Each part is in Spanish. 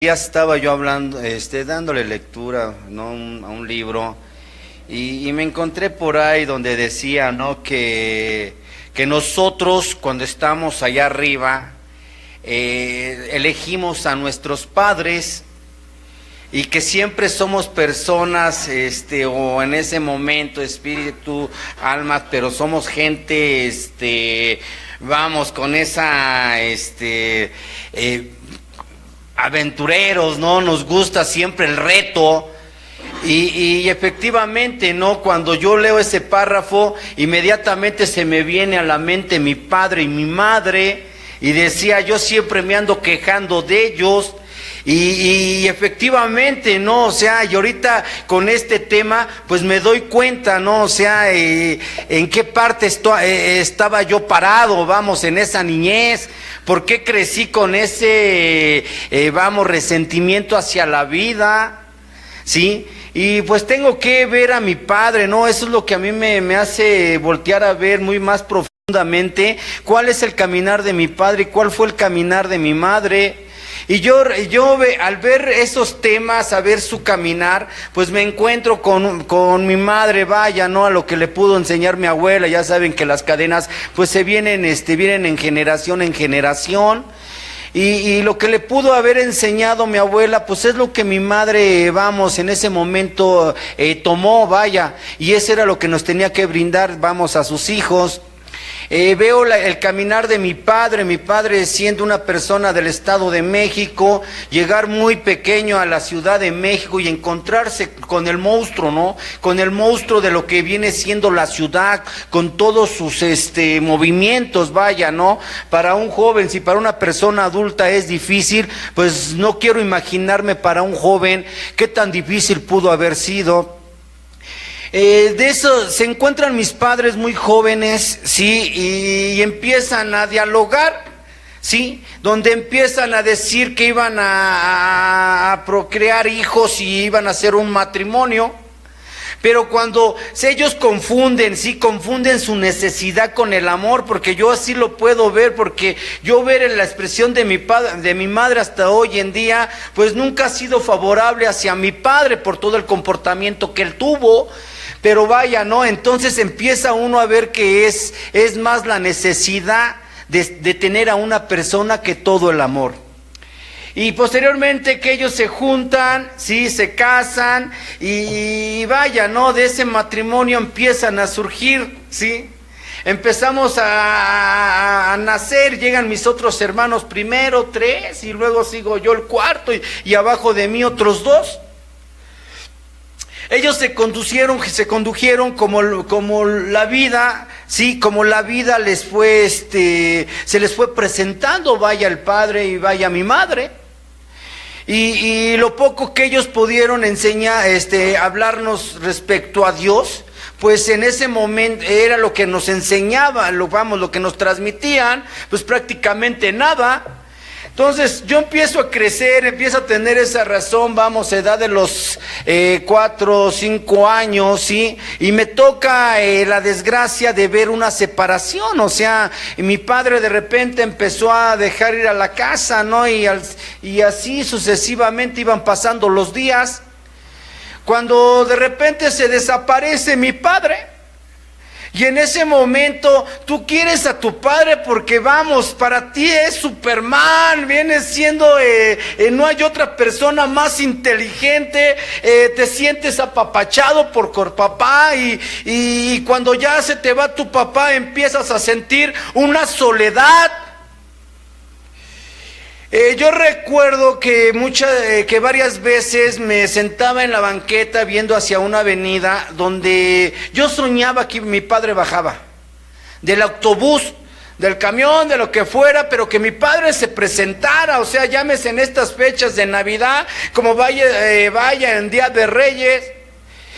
Ya estaba yo hablando, dándole lectura, ¿no? A un libro y me encontré por ahí donde decía, ¿no? Que nosotros cuando estamos allá arriba elegimos a nuestros padres y que siempre somos personas, o en ese momento espíritu, alma, pero somos gente, vamos con esa, aventureros, ¿no? Nos gusta siempre el reto y efectivamente, ¿no? Cuando yo leo ese párrafo, inmediatamente se me viene a la mente mi padre y mi madre y decía, yo siempre me ando quejando de ellos y efectivamente, ¿no? O sea, y ahorita con este tema, pues me doy cuenta, ¿no? O sea, en qué parte estaba yo parado, vamos, en esa niñez. ¿Por qué crecí con ese, resentimiento hacia la vida? ¿Sí? Y pues tengo que ver a mi padre, ¿no? Eso es lo que a mí me hace voltear a ver muy más profundamente cuál es el caminar de mi padre y cuál fue el caminar de mi madre. Y yo al ver esos temas, a ver su caminar, pues me encuentro con mi madre, vaya, ¿no? A lo que le pudo enseñar mi abuela. Ya saben que las cadenas pues vienen en generación en generación. Y lo que le pudo haber enseñado mi abuela, pues es lo que mi madre, vamos, en ese momento tomó, vaya. Y eso era lo que nos tenía que brindar, vamos, a sus hijos. Veo el caminar de mi padre siendo una persona del Estado de México, llegar muy pequeño a la Ciudad de México y encontrarse con el monstruo, ¿no? Con el monstruo de lo que viene siendo la ciudad, con todos sus movimientos, vaya, ¿no? Para un joven, si para una persona adulta es difícil, pues no quiero imaginarme para un joven qué tan difícil pudo haber sido. De eso se encuentran mis padres muy jóvenes, sí, y empiezan a dialogar, sí, donde empiezan a decir que iban a procrear hijos y iban a hacer un matrimonio. Pero cuando ellos confunden, sí, confunden su necesidad con el amor, porque yo así lo puedo ver, porque yo ver en la expresión de mi padre, de mi madre hasta hoy en día, pues nunca ha sido favorable hacia mi padre por todo el comportamiento que él tuvo. Pero vaya, ¿no? Entonces empieza uno a ver que es más la necesidad de tener a una persona que todo el amor. Y posteriormente que ellos se juntan, sí, se casan y vaya, ¿no? De ese matrimonio empiezan a surgir, sí. Empezamos a nacer, llegan mis otros hermanos primero, 3, y luego sigo yo el cuarto y abajo de mí otros 2. Ellos se condujeron como la vida, sí, como la vida les fue, se les fue presentando, vaya el padre y vaya mi madre. Y lo poco que ellos pudieron enseñar, hablarnos respecto a Dios, pues en ese momento era lo que nos enseñaba, lo que nos transmitían, pues prácticamente nada. Entonces yo empiezo a crecer, empiezo a tener esa razón, vamos, edad de los 4 o 5 años, ¿sí? Y me toca la desgracia de ver una separación, o sea, mi padre de repente empezó a dejar ir a la casa, ¿no? Y así sucesivamente iban pasando los días, cuando de repente se desaparece mi padre. Y en ese momento tú quieres a tu padre porque vamos, para ti es Superman, viene siendo, no hay otra persona más inteligente, te sientes apapachado por papá y cuando ya se te va tu papá empiezas a sentir una soledad. Yo recuerdo que varias veces me sentaba en la banqueta viendo hacia una avenida donde yo soñaba que mi padre bajaba del autobús, del camión, de lo que fuera, pero que mi padre se presentara, o sea, llámese en estas fechas de Navidad, como vaya en Día de Reyes,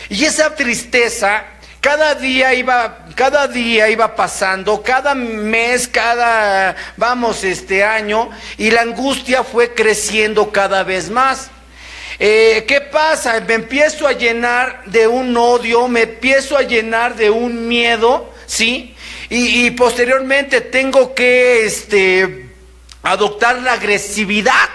y esa tristeza cada día iba pasando, cada mes, año, y la angustia fue creciendo cada vez más. ¿Qué pasa? Me empiezo a llenar de un odio, me empiezo a llenar de un miedo, ¿sí? Y posteriormente tengo que adoptar la agresividad,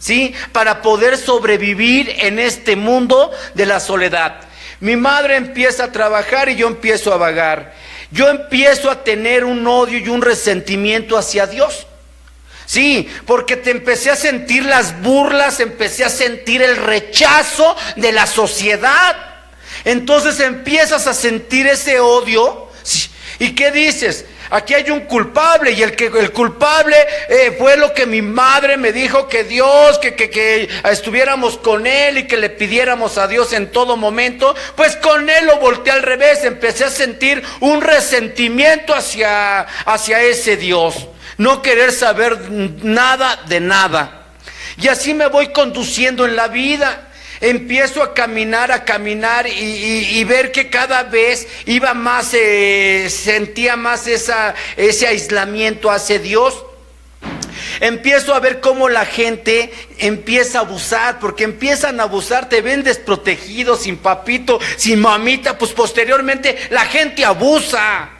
¿sí? Para poder sobrevivir en este mundo de la soledad. Mi madre empieza a trabajar y yo empiezo a vagar. Yo empiezo a tener un odio y un resentimiento hacia Dios. Sí, porque te empecé a sentir las burlas, empecé a sentir el rechazo de la sociedad. Entonces empiezas a sentir ese odio. ¿Y qué dices? Aquí hay un culpable y el culpable fue lo que mi madre me dijo, que Dios, que estuviéramos con Él y que le pidiéramos a Dios en todo momento. Pues con Él lo volteé al revés, empecé a sentir un resentimiento hacia ese Dios, no querer saber nada de nada. Y así me voy conduciendo en la vida. Empiezo a caminar y ver que cada vez iba más, sentía más ese aislamiento hacia Dios. Empiezo a ver cómo la gente empieza a abusar, porque empiezan a abusar, te ven desprotegido, sin papito, sin mamita, pues posteriormente la gente abusa.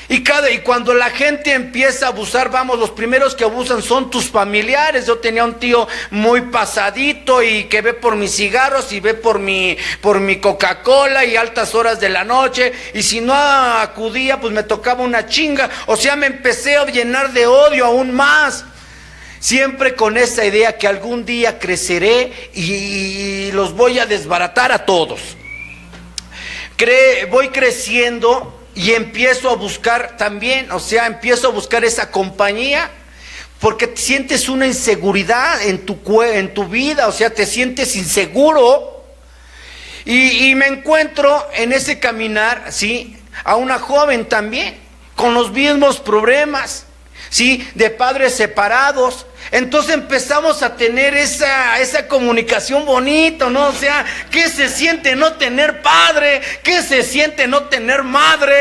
Y cuando la gente empieza a abusar, vamos, los primeros que abusan son tus familiares. Yo tenía un tío muy pasadito y que ve por mis cigarros y ve por mi Coca-Cola y altas horas de la noche. Y si no acudía, pues me tocaba una chinga. O sea, me empecé a llenar de odio aún más. Siempre con esa idea que algún día creceré y los voy a desbaratar a todos. Voy creciendo. Y empiezo a buscar también, o sea, empiezo a buscar esa compañía, porque sientes una inseguridad en tu vida, o sea, te sientes inseguro. Y me encuentro en ese caminar, ¿sí? A una joven también, con los mismos problemas, ¿sí? De padres separados. Entonces empezamos a tener esa comunicación bonita, ¿no? O sea, ¿qué se siente no tener padre? ¿Qué se siente no tener madre?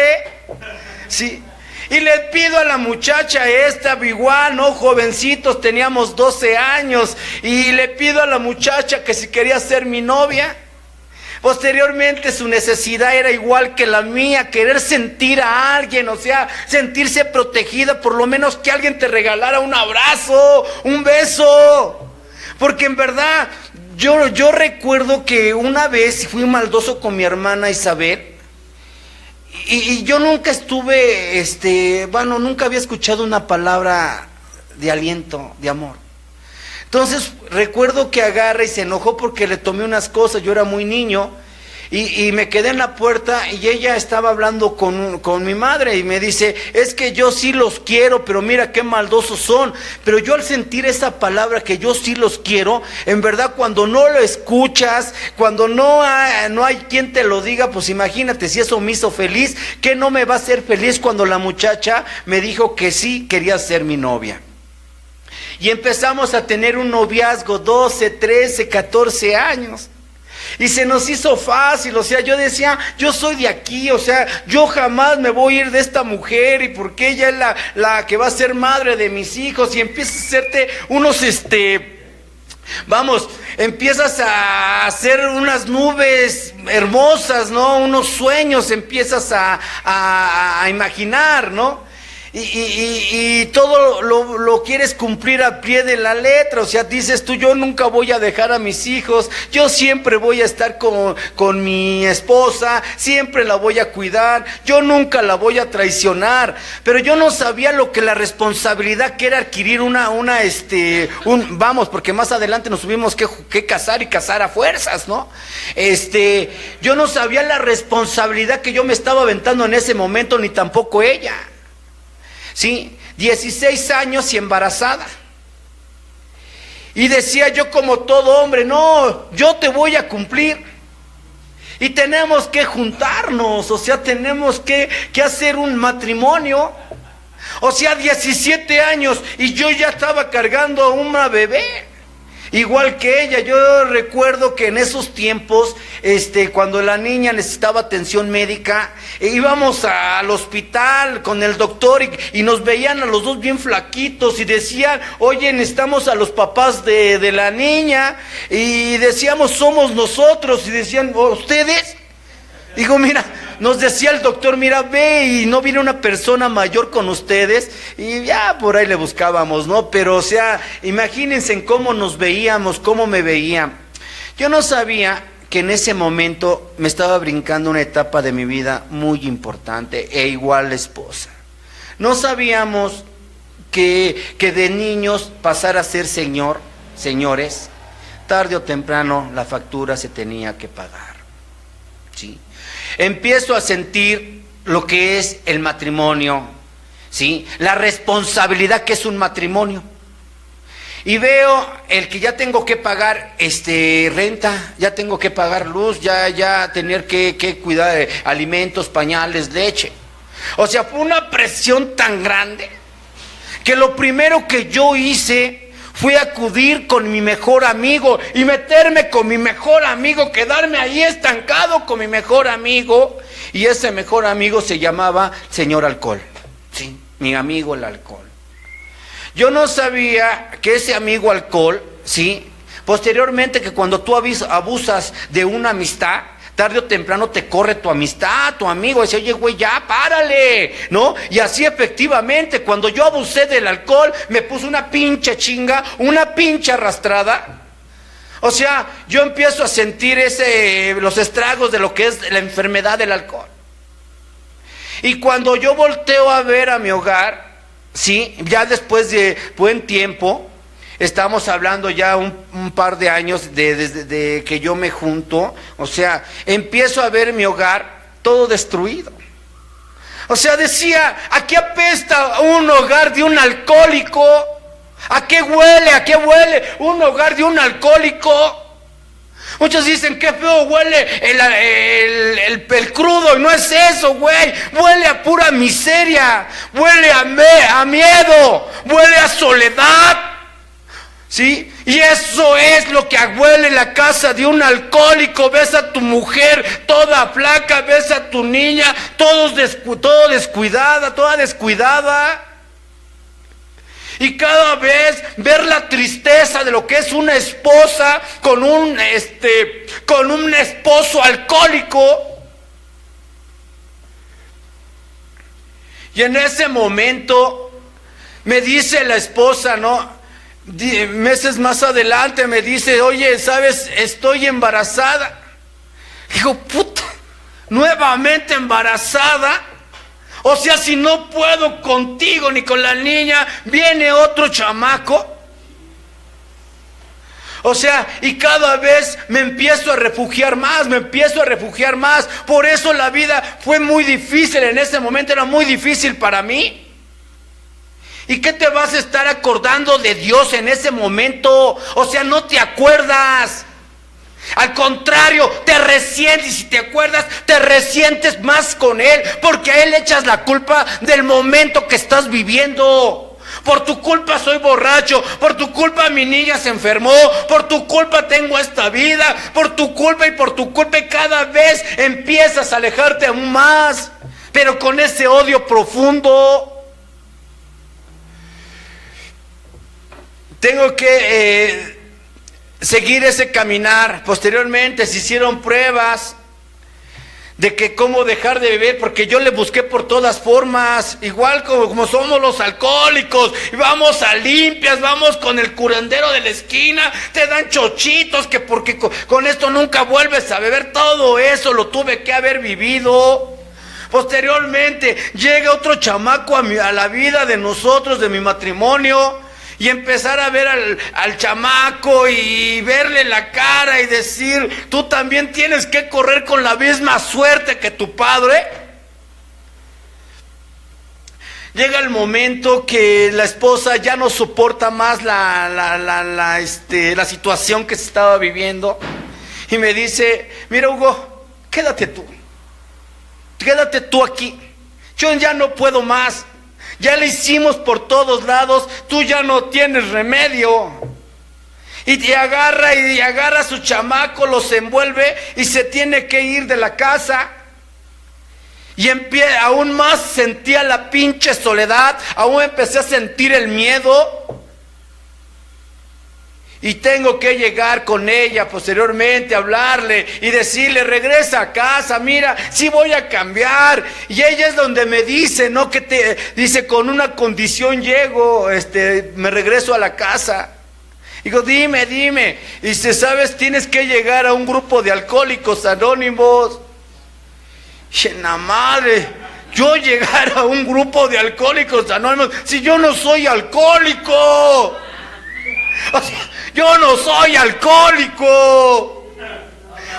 Sí. Y le pido a la muchacha esta, igual, ¿no? Jovencitos, teníamos 12 años. Y le pido a la muchacha que si quería ser mi novia. Posteriormente su necesidad era igual que la mía, querer sentir a alguien, o sea, sentirse protegida, por lo menos que alguien te regalara un abrazo, un beso. Porque en verdad, yo recuerdo que una vez fui maldoso con mi hermana Isabel, y yo nunca nunca había escuchado una palabra de aliento, de amor. Entonces recuerdo que agarra y se enojó porque le tomé unas cosas, yo era muy niño, y me quedé en la puerta y ella estaba hablando con mi madre y me dice, es que yo sí los quiero, pero mira qué maldosos son. Pero yo al sentir esa palabra que yo sí los quiero, en verdad cuando no lo escuchas, cuando no hay quien te lo diga, pues imagínate si eso me hizo feliz, ¿qué no me va a hacer feliz cuando la muchacha me dijo que sí quería ser mi novia? Y empezamos a tener un noviazgo, 12, 13, 14 años. Y se nos hizo fácil, o sea, yo decía, yo soy de aquí, o sea, yo jamás me voy a ir de esta mujer, y porque ella es la que va a ser madre de mis hijos, y empiezas a hacerte unos, empiezas a hacer unas nubes hermosas, ¿no? Unos sueños empiezas a imaginar, ¿no? Y todo lo quieres cumplir a pie de la letra, o sea, dices tú, yo nunca voy a dejar a mis hijos, yo siempre voy a estar con mi esposa, siempre la voy a cuidar, yo nunca la voy a traicionar. Pero yo no sabía lo que la responsabilidad que era adquirir porque más adelante nos tuvimos que casar y casar a fuerzas, ¿no? Yo no sabía la responsabilidad que yo me estaba aventando en ese momento, ni tampoco ella. Sí, 16 años y embarazada. Y decía yo como todo hombre, no, yo te voy a cumplir. Y tenemos que juntarnos, o sea, tenemos que hacer un matrimonio. O sea, 17 años y yo ya estaba cargando a una bebé. Igual que ella. Yo recuerdo que en esos tiempos, cuando la niña necesitaba atención médica, íbamos al hospital con el doctor y nos veían a los dos bien flaquitos y decían, oye, necesitamos a los papás de la niña, y decíamos, somos nosotros, y decían, ¿ustedes? Digo, mira, nos decía el doctor, mira, ve y no viene una persona mayor con ustedes, y ya por ahí le buscábamos, ¿no? Pero o sea, imagínense en cómo nos veíamos, cómo me veía. Yo no sabía que en ese momento me estaba brincando una etapa de mi vida muy importante, e igual la esposa. No sabíamos que de niños pasar a ser señores, tarde o temprano la factura se tenía que pagar, ¿sí? Empiezo a sentir lo que es el matrimonio, ¿sí? La responsabilidad que es un matrimonio. Y veo el que ya tengo que pagar renta, ya tengo que pagar luz, ya tener que cuidar de alimentos, pañales, leche. O sea, fue una presión tan grande que lo primero que yo hice fue acudir con mi mejor amigo y meterme con mi mejor amigo, quedarme ahí estancado con mi mejor amigo. Y ese mejor amigo se llamaba señor alcohol, sí, mi amigo el alcohol. Yo no sabía que ese amigo alcohol, sí, posteriormente que cuando tú abusas de una amistad, tarde o temprano te corre tu amistad, tu amigo, dice, oye güey, ya párale, ¿no? Y así efectivamente, cuando yo abusé del alcohol, me puso una pinche chinga, una pinche arrastrada. O sea, yo empiezo a sentir los estragos de lo que es la enfermedad del alcohol. Y cuando yo volteo a ver a mi hogar, sí, ya después de buen tiempo, estamos hablando ya un par de años desde que yo me junto, o sea, empiezo a ver mi hogar todo destruido. O sea, decía, ¿a qué apesta un hogar de un alcohólico? ¿A qué huele? ¿A qué huele un hogar de un alcohólico? Muchos dicen, qué feo huele el crudo, y no es eso, güey. Huele a pura miseria, huele a miedo, huele a soledad, ¿sí? Y eso es lo que huele la casa de un alcohólico. Ves a tu mujer toda flaca, ves a tu niña toda descuidada. Y cada vez ver la tristeza de lo que es una esposa con un esposo alcohólico. Y en ese momento me dice la esposa, ¿no? Meses más adelante me dice, oye, ¿sabes? Estoy embarazada. Digo, puta, nuevamente embarazada. O sea, si no puedo contigo ni con la niña, viene otro chamaco. O sea, y cada vez me empiezo a refugiar más. Por eso la vida fue muy difícil en ese momento, era muy difícil para mí. ¿Y qué te vas a estar acordando de Dios en ese momento? O sea, no te acuerdas. Al contrario, te resientes, y si te acuerdas, te resientes más con Él, porque a Él le echas la culpa del momento que estás viviendo. Por tu culpa soy borracho, por tu culpa mi niña se enfermó, por tu culpa tengo esta vida, por tu culpa y cada vez empiezas a alejarte aún más, pero con ese odio profundo. Tengo que seguir ese caminar. Posteriormente se hicieron pruebas de que cómo dejar de beber, porque yo le busqué por todas formas, igual como somos los alcohólicos, y vamos a limpias, vamos con el curandero de la esquina, te dan chochitos, que porque con esto nunca vuelves a beber. Todo eso lo tuve que haber vivido. Posteriormente llega otro chamaco a la vida de nosotros, de mi matrimonio, y empezar a ver al chamaco y verle la cara y decir, tú también tienes que correr con la misma suerte que tu padre. Llega el momento que la esposa ya no soporta más la situación que se estaba viviendo, y me dice, mira Hugo, quédate tú aquí, yo ya no puedo más. Ya le hicimos por todos lados, tú ya no tienes remedio. Y agarra a su chamaco, los envuelve y se tiene que ir de la casa. Y aún más sentía la pinche soledad, aún empecé a sentir el miedo. Y tengo que llegar con ella posteriormente, hablarle y decirle, regresa a casa, mira, sí voy a cambiar. Y ella es donde me dice, ¿no? Que te dice, con una condición llego, me regreso a la casa. Digo, dime. Y dice, ¿sabes? Tienes que llegar a un grupo de alcohólicos anónimos. ¡La madre! Yo llegar a un grupo de alcohólicos anónimos, si yo no soy alcohólico. O sea, yo no soy alcohólico.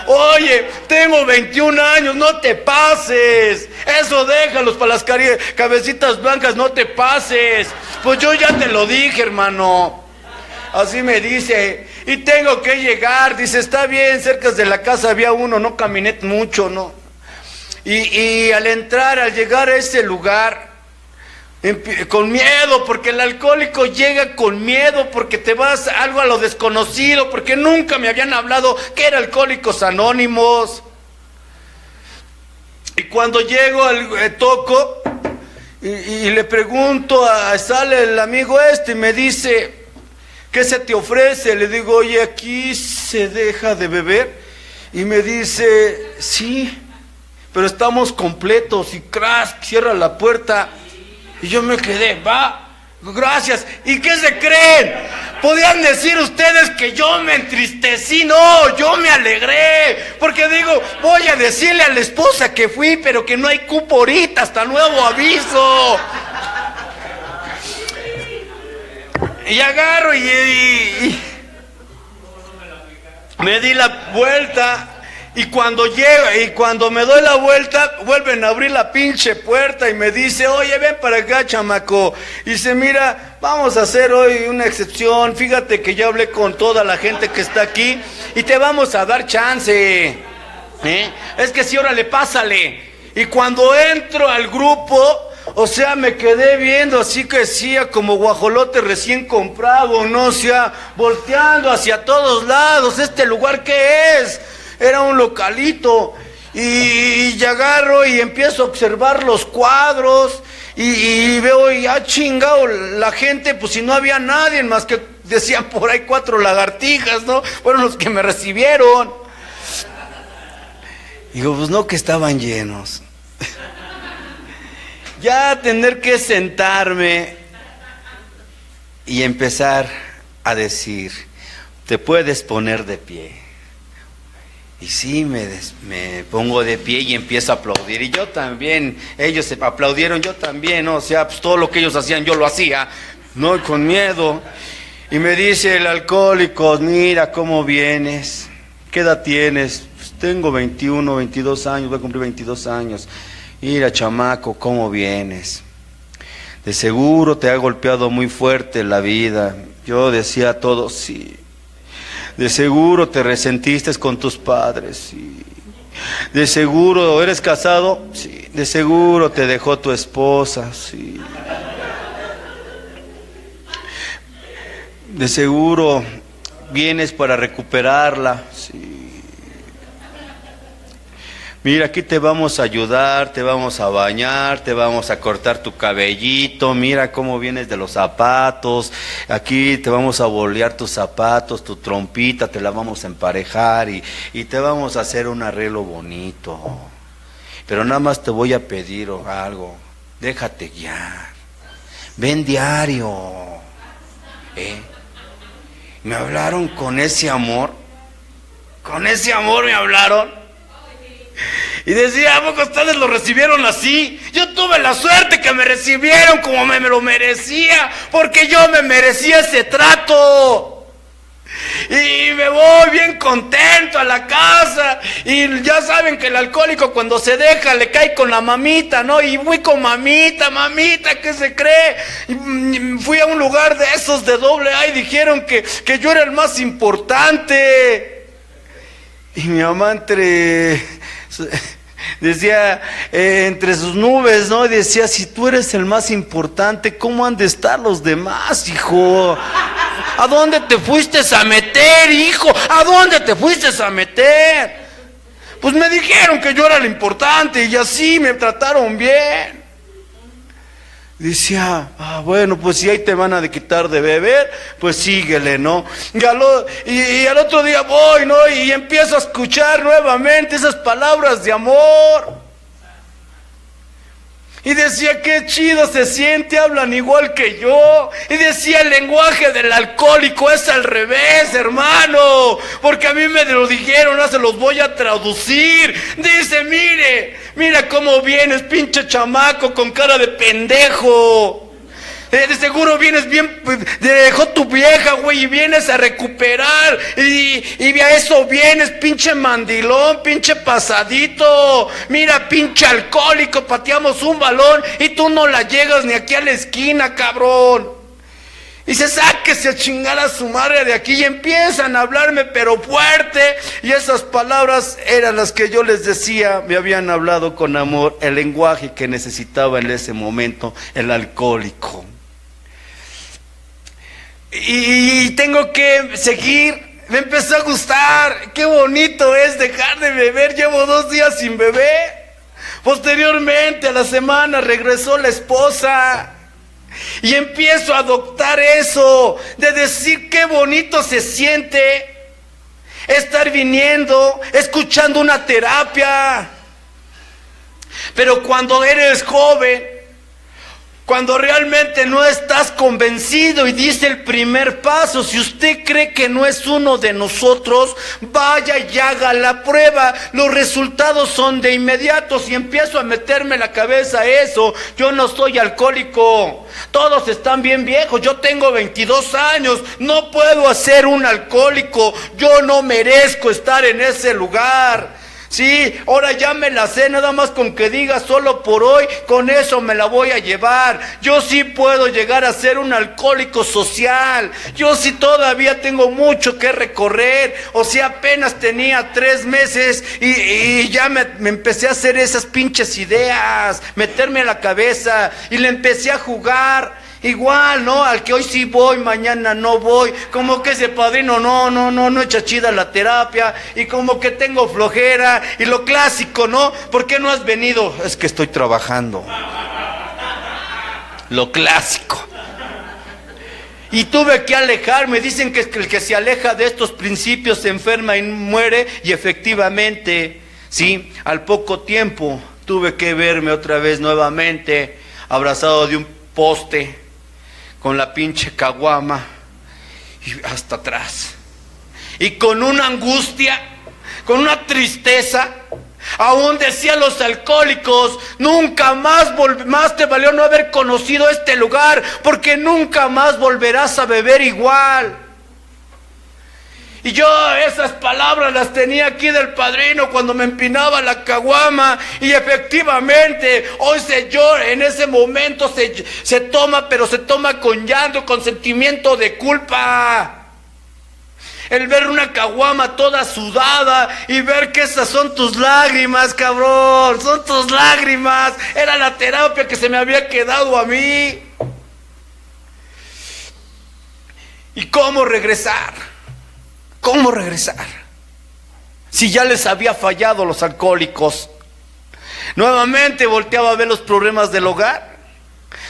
Oye, tengo 21 años, no te pases. Eso déjalos para las cabecitas blancas, no te pases. Pues yo ya te lo dije, hermano. Así me dice. Y tengo que llegar. Dice, está bien, cerca de la casa había uno, no caminé mucho, ¿no? Y al llegar a ese lugar, con miedo, porque el alcohólico llega con miedo, porque te vas algo a lo desconocido, porque nunca me habían hablado que eran Alcohólicos Anónimos. Y cuando llego, toco y le pregunto, sale el amigo y me dice, ¿qué se te ofrece? Le digo, oye, ¿aquí se deja de beber? Y me dice, sí, pero estamos completos. Y crash, cierra la puerta. Y yo me quedé, va, gracias. ¿Y qué se creen? Podían decir ustedes que yo me entristecí. No, yo me alegré. Porque digo, voy a decirle a la esposa que fui, pero que no hay cupo ahorita, hasta nuevo aviso. Y agarro y me di la vuelta. Y cuando me doy la vuelta, vuelven a abrir la pinche puerta y me dice, oye, ven para acá, chamaco. Y dice, mira, vamos a hacer hoy una excepción. Fíjate que ya hablé con toda la gente que está aquí y te vamos a dar chance. Es que sí, órale, pásale. Y cuando entro al grupo, o sea, me quedé viendo así que decía como guajolote recién comprado, ¿no? O sea, volteando hacia todos lados. ¿Este lugar qué es? Era un localito. Y agarro y empiezo a observar los cuadros y veo, ya chingado, la gente, pues si no había nadie más que decían por ahí 4 lagartijas, ¿no? Fueron los que me recibieron. Digo, pues no, que estaban llenos. Ya tener que sentarme y empezar a decir, te puedes poner de pie. Y sí, me pongo de pie y empiezo a aplaudir. Y yo también, ellos se aplaudieron, yo también, ¿no? O sea, pues todo lo que ellos hacían, yo lo hacía, ¿no? Con miedo. Y me dice el alcohólico, mira cómo vienes, ¿qué edad tienes? Pues tengo 21, 22 años, voy a cumplir 22 años. Mira, chamaco, ¿cómo vienes? De seguro te ha golpeado muy fuerte la vida. Yo decía todo, sí. De seguro te resentiste con tus padres, sí. De seguro eres casado, sí. De seguro te dejó tu esposa, sí. De seguro vienes para recuperarla, sí. Mira, aquí te vamos a ayudar, te vamos a bañar, te vamos a cortar tu cabellito, mira cómo vienes de los zapatos, aquí te vamos a bolear tus zapatos, tu trompita, te la vamos a emparejar y te vamos a hacer un arreglo bonito. Pero nada más te voy a pedir algo, déjate guiar, ven diario. Me hablaron con ese amor me hablaron. Y decía, ¿a poco ustedes lo recibieron así? Yo tuve la suerte que me recibieron como me lo merecía, porque yo me merecía ese trato. Y me voy bien contento a la casa. Y ya saben que el alcohólico cuando se deja le cae con la mamita, ¿no? Y voy con mamita, ¿qué se cree? Y fui a un lugar de esos de AA y dijeron que yo era el más importante. Y mi mamá decía, entre sus nubes, ¿no? Decía, si tú eres el más importante, ¿cómo han de estar los demás, hijo? ¿A dónde te fuiste a meter, hijo? ¿A dónde te fuiste a meter? Pues me dijeron que yo era el importante y así me trataron bien. Decía, bueno, pues si ahí te van a quitar de beber, pues síguele, ¿no? Y al otro día voy, ¿no? Y empiezo a escuchar nuevamente esas palabras de amor. Y decía, qué chido se siente, hablan igual que yo. Y decía, el lenguaje del alcohólico es al revés, hermano. Porque a mí me lo dijeron, no se los voy a traducir. Dice, mira cómo vienes, pinche chamaco con cara de pendejo. De seguro vienes bien, dejó tu vieja, güey, y vienes a recuperar. Y a eso vienes, pinche mandilón, pinche pasadito. Mira, pinche alcohólico, pateamos un balón y tú no la llegas ni aquí a la esquina, cabrón. Y se sáquese a chingar a su madre de aquí y empiezan a hablarme pero fuerte. Y esas palabras eran las que yo les decía, me habían hablado con amor, el lenguaje que necesitaba en ese momento el alcohólico. Y tengo que seguir, me empezó a gustar, qué bonito es dejar de beber, llevo 2 días sin beber. Posteriormente a la semana regresó la esposa y empiezo a adoptar eso, de decir qué bonito se siente estar viniendo, escuchando una terapia. Pero cuando eres joven, cuando realmente no estás convencido y dice el primer paso, si usted cree que no es uno de nosotros, vaya y haga la prueba. Los resultados son de inmediato. Si empiezo a meterme en la cabeza eso, yo no soy alcohólico. Todos están bien viejos, yo tengo 22 años, no puedo ser un alcohólico, yo no merezco estar en ese lugar. Sí, ahora ya me la sé, nada más con que diga solo por hoy, con eso me la voy a llevar. Yo sí puedo llegar a ser un alcohólico social. Yo sí todavía tengo mucho que recorrer. O sea, apenas tenía 3 meses y ya me empecé a hacer esas pinches ideas, meterme a la cabeza y le empecé a jugar. Igual, ¿no? Al que hoy sí voy, mañana no voy. Como que ese padrino no echa chida la terapia. Y como que tengo flojera. Y lo clásico, ¿no? ¿Por qué no has venido? Es que estoy trabajando. Lo clásico. Y tuve que alejarme. Dicen que el que se aleja de estos principios se enferma y muere. Y efectivamente, sí, al poco tiempo tuve que verme otra vez nuevamente abrazado de un poste, con la pinche caguama y hasta atrás, y con una angustia, con una tristeza. Aún decían los alcohólicos, nunca más te valió no haber conocido este lugar, porque nunca más volverás a beber igual. Y yo esas palabras las tenía aquí del padrino cuando me empinaba la caguama. Y efectivamente, hoy se llora, en ese momento se toma, pero se toma con llanto, con sentimiento de culpa. El ver una caguama toda sudada y ver que esas son tus lágrimas, cabrón, son tus lágrimas. Era la terapia que se me había quedado a mí. ¿Y cómo regresar? ¿Cómo regresar? Si ya les había fallado los alcohólicos. Nuevamente volteaba a ver los problemas del hogar,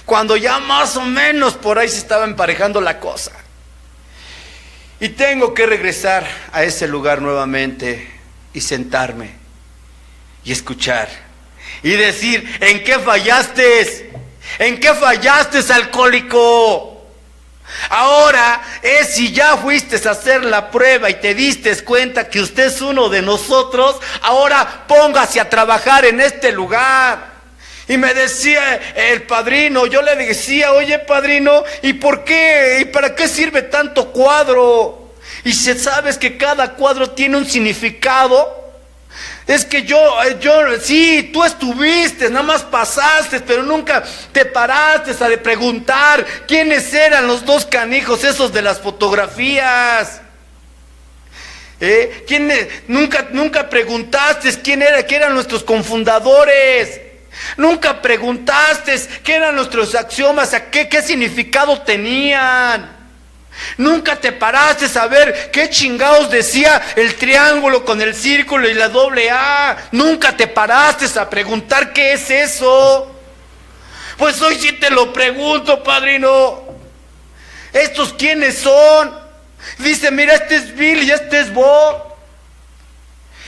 cuando ya más o menos por ahí se estaba emparejando la cosa. Y tengo que regresar a ese lugar nuevamente y sentarme y escuchar y decir, ¿en qué fallaste? ¿En qué fallaste, alcohólico? Ahora es si ya fuiste a hacer la prueba y te diste cuenta que usted es uno de nosotros, ahora póngase a trabajar en este lugar. Y me decía el padrino, yo le decía, oye padrino, ¿y por qué? ¿Y para qué sirve tanto cuadro? Y si sabes que cada cuadro tiene un significado. Es que sí, tú estuviste, nada más pasaste, pero nunca te paraste a de preguntar quiénes eran los 2 canijos esos de las fotografías. Nunca preguntaste quién eran nuestros confundadores. Nunca preguntaste qué eran nuestros axiomas, qué significado tenían. Nunca te paraste a ver qué chingados decía el triángulo con el círculo y la doble A. Nunca te paraste a preguntar qué es eso. Pues hoy sí te lo pregunto, padrino. ¿Estos quiénes son? Dice, mira, este es Bill y este es Bob.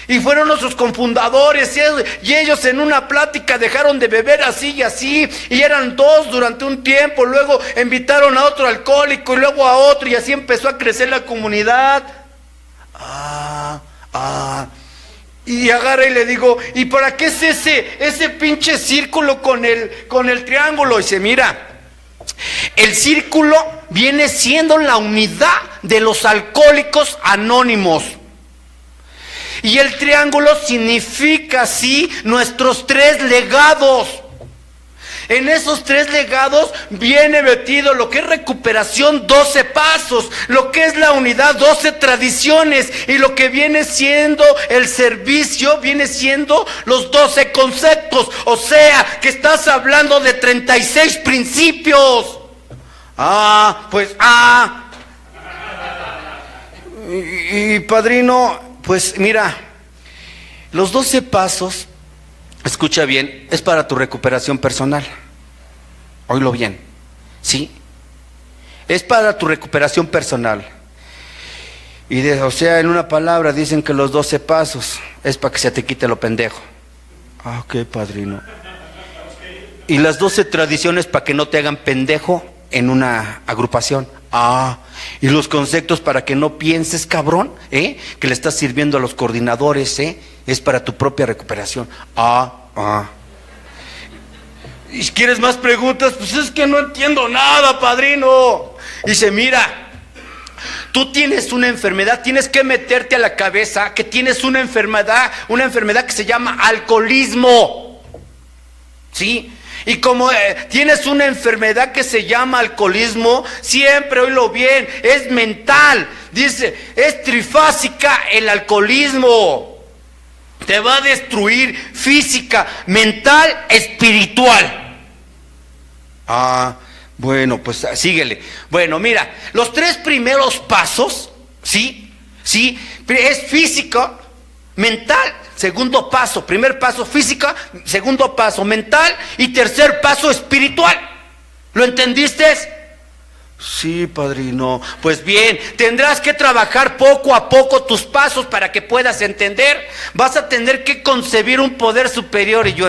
Y fueron nuestros cofundadores, y ellos en una plática dejaron de beber así y así, y eran dos durante un tiempo, luego invitaron a otro alcohólico y luego a otro, y así empezó a crecer la comunidad. Y agarra y le digo, ¿y para qué es ese pinche círculo con el triángulo? Y dice, mira, el círculo viene siendo la unidad de los alcohólicos anónimos. Y el triángulo significa así nuestros 3 legados. En esos 3 legados viene metido lo que es recuperación, 12 pasos, lo que es la unidad, 12 tradiciones, y lo que viene siendo el servicio, viene siendo los 12 conceptos. O sea, que estás hablando de 36 principios. Y padrino, pues mira, los 12 pasos, escucha bien, es para tu recuperación personal. Oílo bien, ¿sí? Es para tu recuperación personal. O sea, en una palabra dicen que los 12 pasos es para que se te quite lo pendejo. Ok, padrino. Y las 12 tradiciones para que no te hagan pendejo en una agrupación. Y los conceptos para que no pienses, cabrón, que le estás sirviendo a los coordinadores, es para tu propia recuperación. ¿Y quieres más preguntas? Pues es que no entiendo nada, padrino. Dice, mira, tú tienes una enfermedad, tienes que meterte a la cabeza que tienes una enfermedad que se llama alcoholismo. ¿Sí? Y como tienes una enfermedad que se llama alcoholismo, siempre, oílo bien, es mental. Dice, es trifásica el alcoholismo. Te va a destruir física, mental, espiritual. Bueno, pues síguele. Bueno, mira, los 3 primeros pasos, ¿sí? Es físico, mental. Segundo paso, primer paso física, segundo paso mental y tercer paso espiritual. ¿Lo entendiste? Sí, padrino. Pues bien, tendrás que trabajar poco a poco tus pasos para que puedas entender. Vas a tener que concebir un poder superior. Y yo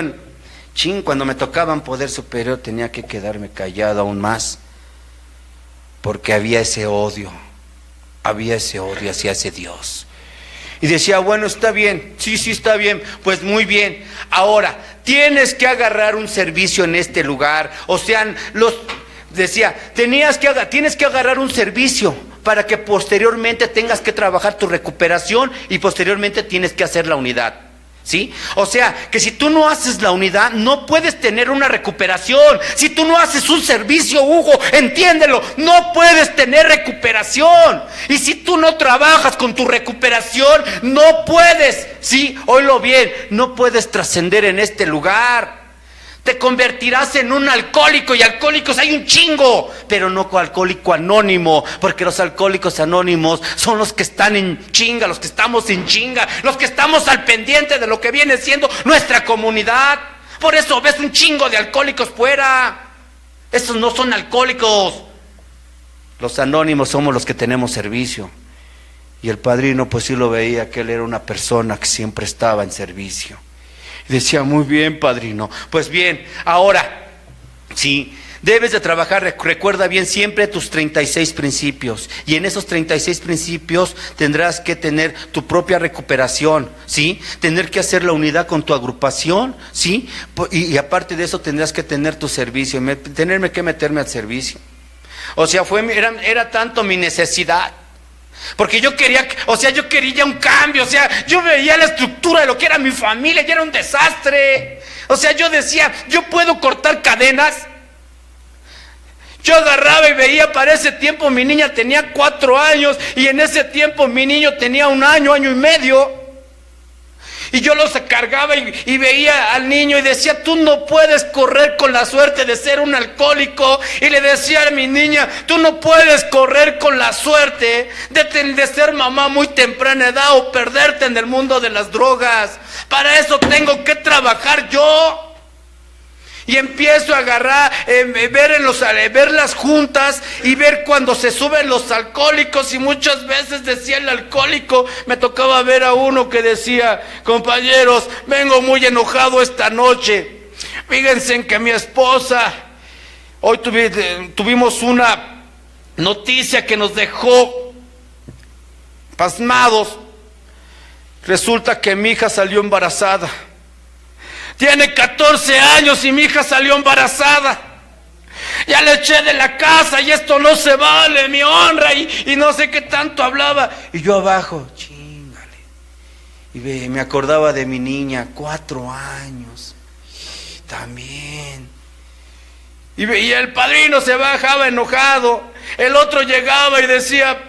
cuando me tocaban poder superior tenía que quedarme callado aún más. Porque había ese odio hacia ese Dios. Y decía, bueno, está bien, sí, está bien, pues muy bien. Ahora, tienes que agarrar un servicio en este lugar. O sea, tienes que agarrar un servicio para que posteriormente tengas que trabajar tu recuperación y posteriormente tienes que hacer la unidad. ¿Sí? O sea, que si tú no haces la unidad, no puedes tener una recuperación. Si tú no haces un servicio, Hugo, entiéndelo, no puedes tener recuperación. Y si tú no trabajas con tu recuperación, no puedes, ¿sí? Oílo bien, no puedes trascender en este lugar. Te convertirás en un alcohólico, y alcohólicos hay un chingo, pero no alcohólico anónimo, porque los alcohólicos anónimos son los que están en chinga, los que estamos en chinga, los que estamos al pendiente de lo que viene siendo nuestra comunidad. Por eso ves un chingo de alcohólicos fuera. Esos no son alcohólicos. Los anónimos somos los que tenemos servicio. Y el padrino pues sí lo veía, que él era una persona que siempre estaba en servicio. Decía, muy bien, padrino. Pues bien, ahora, sí, debes de trabajar, recuerda bien siempre tus 36 principios. Y en esos 36 principios tendrás que tener tu propia recuperación, ¿sí? Tener que hacer la unidad con tu agrupación, ¿sí? Y aparte de eso tendrás que tener tu servicio, tenerme que meterme al servicio. O sea, era tanto mi necesidad. Porque yo quería ya un cambio. O sea, yo veía la estructura de lo que era mi familia y era un desastre. O sea, yo decía, yo puedo cortar cadenas. Yo agarraba y veía, para ese tiempo mi niña tenía 4 años y en ese tiempo mi niño tenía 1 año, 1 año y medio. Y yo los cargaba y veía al niño y decía, tú no puedes correr con la suerte de ser un alcohólico. Y le decía a mi niña, tú no puedes correr con la suerte de ser mamá muy temprana edad o perderte en el mundo de las drogas. Para eso tengo que trabajar yo. Y empiezo a agarrar, ver las juntas y ver cuando se suben los alcohólicos. Y muchas veces decía el alcohólico, me tocaba ver a uno que decía: compañeros, vengo muy enojado esta noche. Fíjense en que mi esposa, hoy tuvimos una noticia que nos dejó pasmados. Resulta que mi hija salió embarazada. Tiene 14 años y mi hija salió embarazada. Ya le eché de la casa y esto no se vale, mi honra, y no sé qué tanto hablaba. Y yo abajo, chingale. Y me acordaba de mi niña, 4 años. También. Y el padrino se bajaba enojado. El otro llegaba y decía: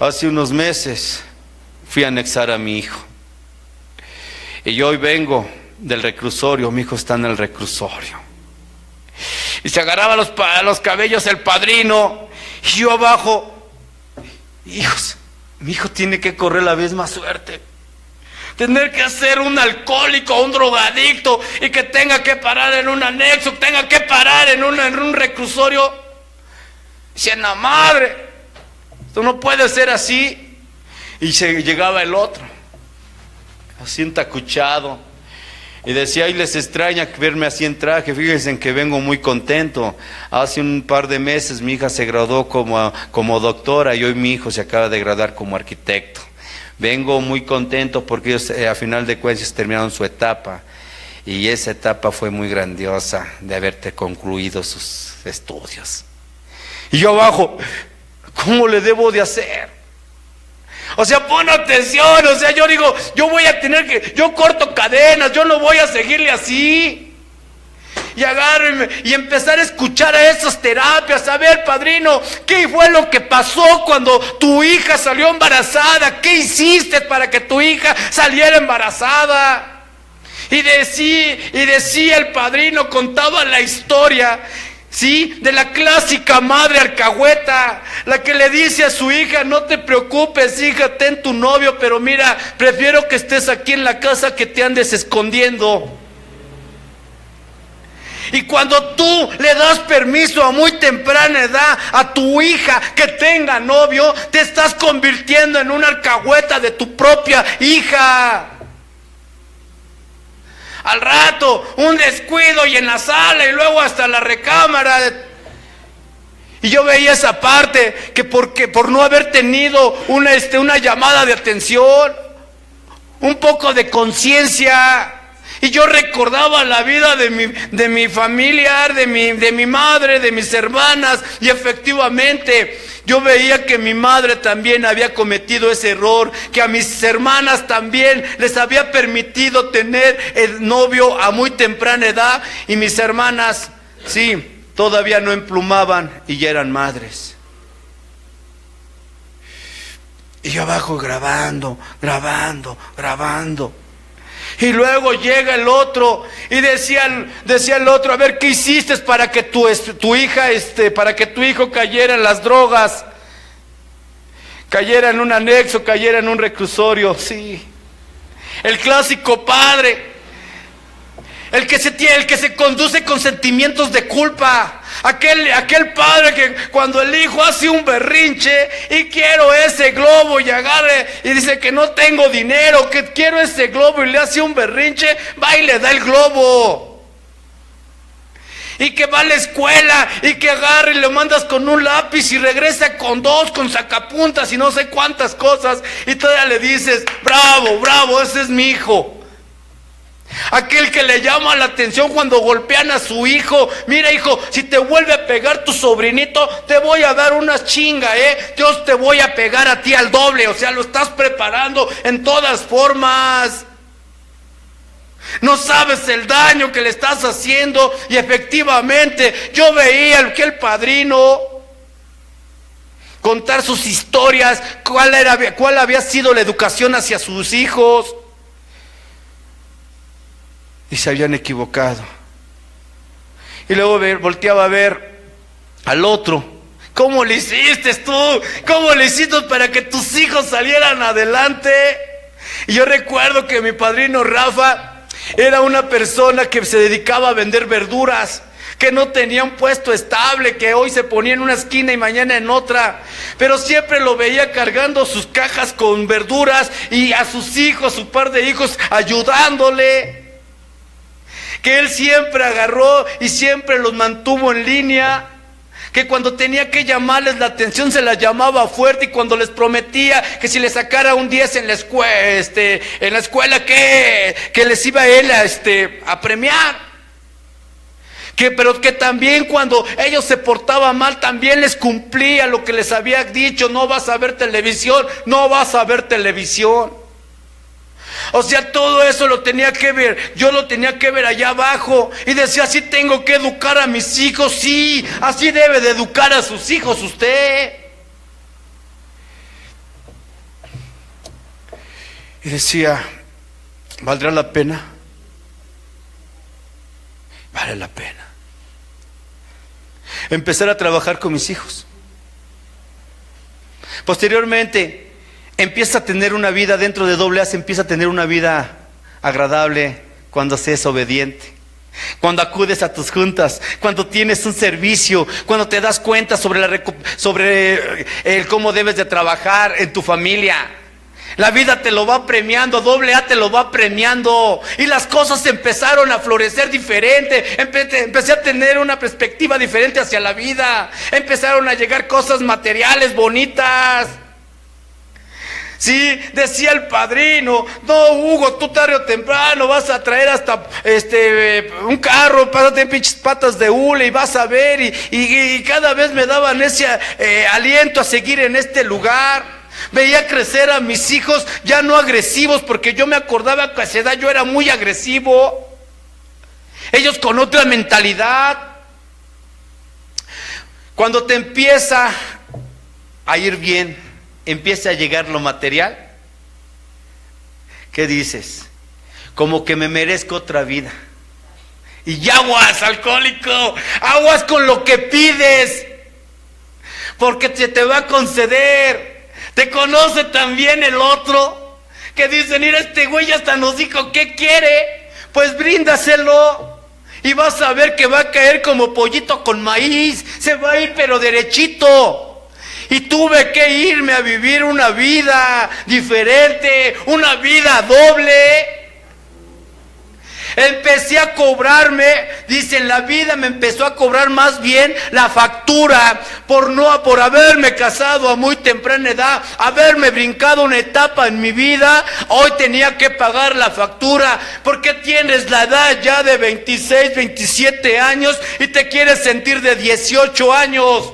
hace unos meses fui a anexar a mi hijo. Y hoy vengo del reclusorio, mi hijo está en el reclusorio. Y se agarraba los cabellos el padrino, y yo abajo: hijos, mi hijo tiene que correr la misma suerte. Tener que ser un alcohólico, un drogadicto, y que tenga que parar en un anexo, tenga que parar en un reclusorio. Dice: la madre, esto no puede ser así. Y llegaba el otro, así entacuchado, y decía: ay, les extraña verme así en traje, fíjense en que vengo muy contento. Hace un par de meses mi hija se graduó como doctora y hoy mi hijo se acaba de graduar como arquitecto. Vengo muy contento porque ellos a final de cuentas terminaron su etapa, y esa etapa fue muy grandiosa de haberte concluido sus estudios. Y yo abajo: ¿cómo le debo de hacer? O sea, pon atención. O sea, yo digo, yo corto cadenas, yo no voy a seguirle así. Y agarro y empezar a escuchar a esas terapias. A ver, padrino, ¿qué fue lo que pasó cuando tu hija salió embarazada? ¿Qué hiciste para que tu hija saliera embarazada? Y decía el padrino, contaba la historia, ¿sí?, de la clásica madre alcahueta, la que le dice a su hija: no te preocupes, hija, ten tu novio, pero mira, prefiero que estés aquí en la casa que te andes escondiendo. Y cuando tú le das permiso a muy temprana edad a tu hija que tenga novio, te estás convirtiendo en una alcahueta de tu propia hija. Al rato, un descuido y en la sala y luego hasta la recámara. Y yo veía esa parte, que por no haber tenido una llamada de atención, un poco de conciencia. Y yo recordaba la vida de mi familiar, de mi madre, de mis hermanas, y efectivamente yo veía que mi madre también había cometido ese error, que a mis hermanas también les había permitido tener el novio a muy temprana edad, y mis hermanas, sí, todavía no emplumaban y ya eran madres. Y yo abajo grabando. Y luego llega el otro y decía el otro: a ver, ¿qué hiciste para que tu hijo cayera en las drogas? Cayera en un anexo, cayera en un reclusorio. Sí. El clásico padre, el que se conduce con sentimientos de culpa. Aquel padre que cuando el hijo hace un berrinche y quiero ese globo, y agarre y dice que no tengo dinero, que quiero ese globo, y le hace un berrinche, va y le da el globo. Y que va a la escuela y que agarre y le mandas con un lápiz y regresa con 2, con sacapuntas y no sé cuántas cosas, y todavía le dices: bravo, ese es mi hijo. Aquel que le llama la atención cuando golpean a su hijo: mira, hijo, si te vuelve a pegar tu sobrinito, te voy a dar una chinga, Dios, te voy a pegar a ti al doble. O sea, lo estás preparando en todas formas. No sabes el daño que le estás haciendo. Y efectivamente, yo veía aquel padrino contar sus historias, cuál había sido la educación hacia sus hijos. Y se habían equivocado. Y luego volteaba a ver al otro: ¿cómo le hiciste tú? ¿Cómo le hiciste para que tus hijos salieran adelante? Y yo recuerdo que mi padrino Rafa, Era una persona que se dedicaba a vender verduras, que no tenía un puesto estable, que hoy se ponía en una esquina y mañana en otra, pero siempre lo veía cargando sus cajas con verduras y a sus hijos, su par de hijos, ayudándole. Que él siempre agarró y siempre los mantuvo en línea. Que cuando tenía que llamarles la atención se las llamaba fuerte, y cuando les prometía que si les sacara un 10 en la escuela, que les iba él a premiar. Pero que también cuando ellos se portaban mal, también les cumplía lo que les había dicho: no vas a ver televisión, no vas a ver televisión. O sea, todo eso lo tenía que ver, yo lo tenía que ver allá abajo, y decía: así tengo que educar a mis hijos. Sí, así debe de educar a sus hijos usted. Y decía: ¿valdrá la pena? Vale la pena empezar a trabajar con mis hijos. Posteriormente empieza a tener una vida dentro de AA, se empieza a tener una vida agradable cuando se es obediente, cuando acudes a tus juntas, cuando tienes un servicio, cuando te das cuenta sobre el cómo debes de trabajar en tu familia. La vida te lo va premiando, AA te lo va premiando, y las cosas empezaron a florecer diferente. Empecé a tener una perspectiva diferente hacia la vida. Empezaron a llegar cosas materiales bonitas. Sí, decía el padrino: no, Hugo, tú tarde o temprano vas a traer hasta un carro, pásate en pinches patas de hule y vas a ver. Y cada vez me daban ese aliento a seguir en este lugar. Veía crecer a mis hijos ya no agresivos, porque yo me acordaba que a esa edad yo era muy agresivo. Ellos con otra mentalidad. Cuando te empieza a ir bien, empieza a llegar lo material, ¿qué dices? Como que me merezco otra vida. Y aguas, alcohólico, aguas con lo que pides, porque se te va a conceder. Te conoce también el otro, que dice: mira, este güey hasta nos dijo qué quiere, pues bríndaselo, y vas a ver que va a caer como pollito con maíz, se va a ir pero derechito. Y tuve que irme a vivir una vida diferente, una vida doble. Empecé a cobrarme, dicen, la vida me empezó a cobrar más bien la factura por haberme casado a muy temprana edad, haberme brincado una etapa en mi vida. Hoy tenía que pagar la factura, porque tienes la edad ya de 26, 27 años y te quieres sentir de 18 años.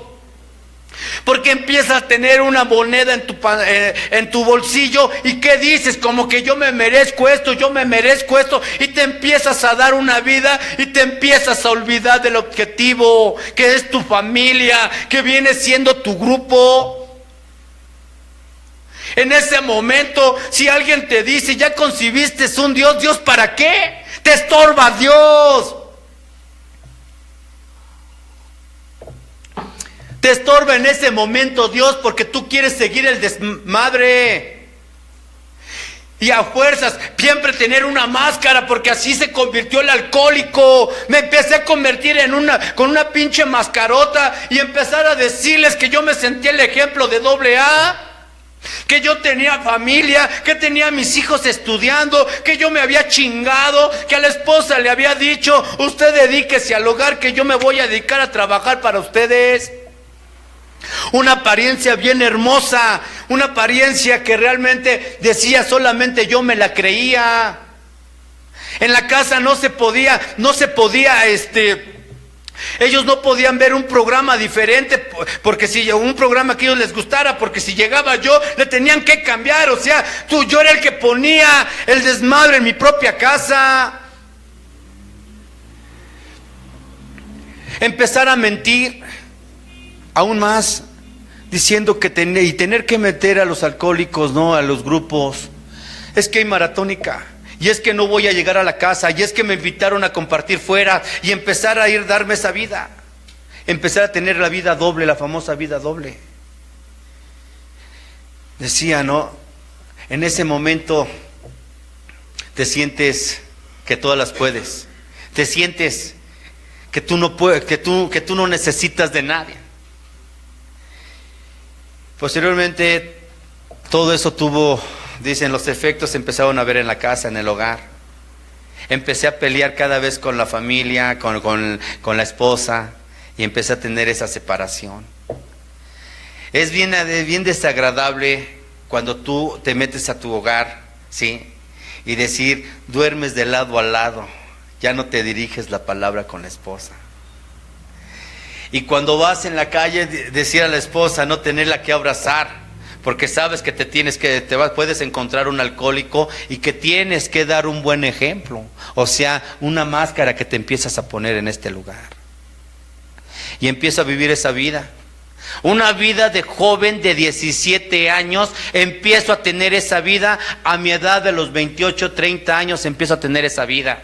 Porque empiezas a tener una moneda en tu bolsillo, y ¿qué dices? Como que yo me merezco esto, y te empiezas a dar una vida y te empiezas a olvidar del objetivo, que es tu familia, que viene siendo tu grupo. En ese momento, si alguien te dice: ya concibiste un Dios, ¿Dios para qué? Te estorba Dios. Te estorba en ese momento Dios, porque tú quieres seguir el desmadre. Y a fuerzas, siempre tener una máscara, porque así se convirtió el alcohólico. Me empecé a convertir con una pinche mascarota, y empezar a decirles que yo me sentía el ejemplo de AA, que yo tenía familia, que tenía a mis hijos estudiando, que yo me había chingado, que a la esposa le había dicho: usted dedíquese al hogar, que yo me voy a dedicar a trabajar para ustedes. Una apariencia bien hermosa, una apariencia que realmente decía: solamente yo me la creía. En la casa no se podía, ellos no podían ver un programa diferente, porque si un programa que a ellos les gustara, porque si llegaba yo, le tenían que cambiar. O sea, yo era el que ponía el desmadre en mi propia casa. Empezar a mentir aún más, diciendo que tener que meter a los alcohólicos, no a los grupos. Es que hay maratónica, y es que no voy a llegar a la casa, y es que me invitaron a compartir fuera, y empezar a darme esa vida, empezar a tener la vida doble, la famosa vida doble. Decía, ¿no? En ese momento te sientes que todas las puedes. Te sientes que tú no puedes, que tú no necesitas de nadie. Posteriormente, todo eso tuvo, dicen, los efectos se empezaron a ver en la casa, en el hogar. Empecé a pelear cada vez con la familia, con la esposa, y empecé a tener esa separación. Es bien desagradable cuando tú te metes a tu hogar, ¿sí? Y decir, duermes de lado a lado, ya no te diriges la palabra con la esposa. Y cuando vas en la calle, decir a la esposa, no tenerla que abrazar, porque sabes que puedes encontrar un alcohólico y que tienes que dar un buen ejemplo. O sea, una máscara que te empiezas a poner en este lugar. Y empiezo a vivir esa vida. Una vida de joven de 17 años, empiezo a tener esa vida. A mi edad de los 28, 30 años empiezo a tener esa vida.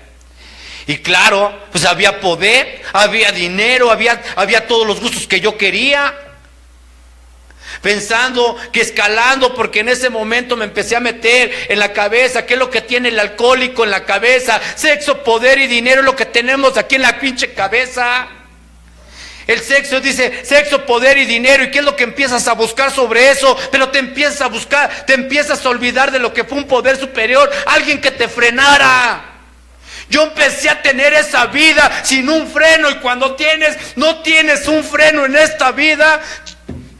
Y claro, pues había poder, había dinero, había todos los gustos que yo quería. Pensando que escalando, porque en ese momento me empecé a meter en la cabeza, ¿qué es lo que tiene el alcohólico en la cabeza? Sexo, poder y dinero es lo que tenemos aquí en la pinche cabeza. El sexo dice sexo, poder y dinero. ¿Y qué es lo que empiezas a buscar sobre eso? Pero te empiezas a olvidar de lo que fue un poder superior, alguien que te frenara. Yo empecé a tener esa vida sin un freno, y cuando no tienes un freno en esta vida,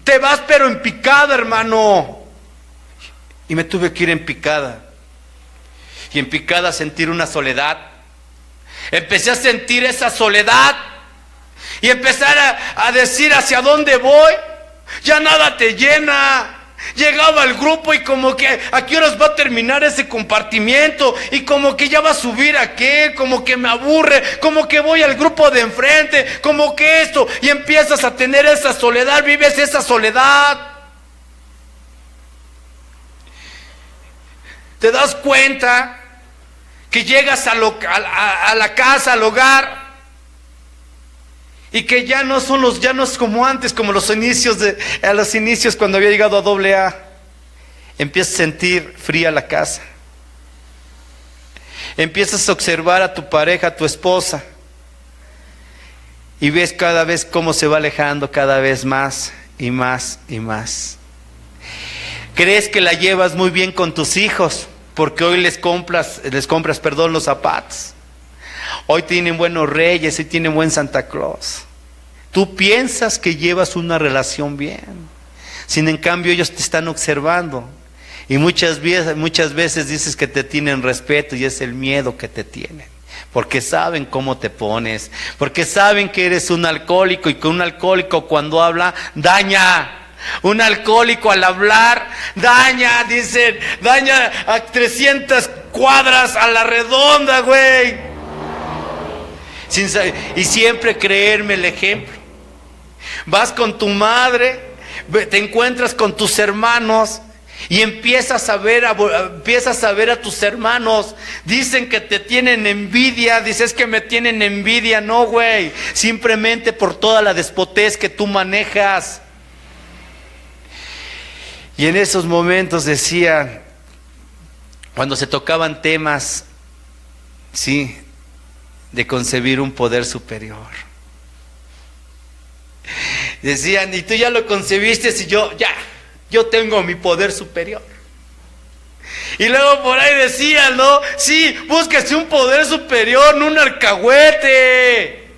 te vas pero en picada, hermano. Y me tuve que ir en picada. Y en picada sentir una soledad. Empecé a sentir esa soledad. Y empezar a decir hacia dónde voy. Ya nada te llena. Llegaba al grupo y como que ¿a qué horas va a terminar ese compartimiento? Y como que ya va a subir aquel, como que me aburre, como que voy al grupo de enfrente, como que esto. Y empiezas a tener esa soledad, vives esa soledad. Te das cuenta que llegas a la casa, al hogar, y que ya no es como antes, como a los inicios cuando había llegado a AA. Empiezas a sentir fría la casa. Empiezas a observar a tu pareja, a tu esposa, y ves cada vez cómo se va alejando cada vez más y más y más. Crees que la llevas muy bien con tus hijos, porque hoy les compras los zapatos. Hoy tienen buenos reyes, hoy tienen buen Santa Claus. Tú piensas que llevas una relación bien. Sin en cambio ellos te están observando. Y muchas veces dices que te tienen respeto, y es el miedo que te tienen. Porque saben cómo te pones. Porque saben que eres un alcohólico, y que un alcohólico cuando habla daña. Un alcohólico al hablar daña, dicen, daña a 300 cuadras a la redonda, güey. Y siempre creerme el ejemplo. Vas con tu madre, te encuentras con tus hermanos y empiezas a ver a tus hermanos. Dicen que te tienen envidia. Dices que me tienen envidia. No, güey, simplemente por toda la despotez que tú manejas. Y en esos momentos decía, cuando se tocaban temas, sí, de concebir un poder superior, decían, y tú ya lo concebiste, y yo tengo mi poder superior. Y luego por ahí decían, ¿no? Sí, búsquese un poder superior, no un alcahuete.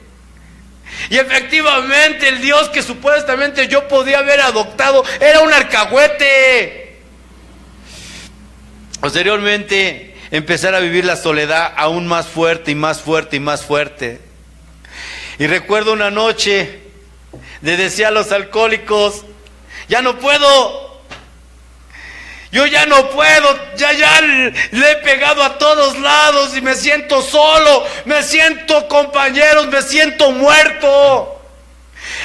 Y efectivamente el Dios que supuestamente yo podía haber adoptado era un alcahuete. Posteriormente empezar a vivir la soledad aún más fuerte y más fuerte y más fuerte. Y recuerdo una noche le decía a los alcohólicos, ya no puedo, yo ya no puedo, ya le he pegado a todos lados y me siento solo, me siento compañeros, me siento muerto.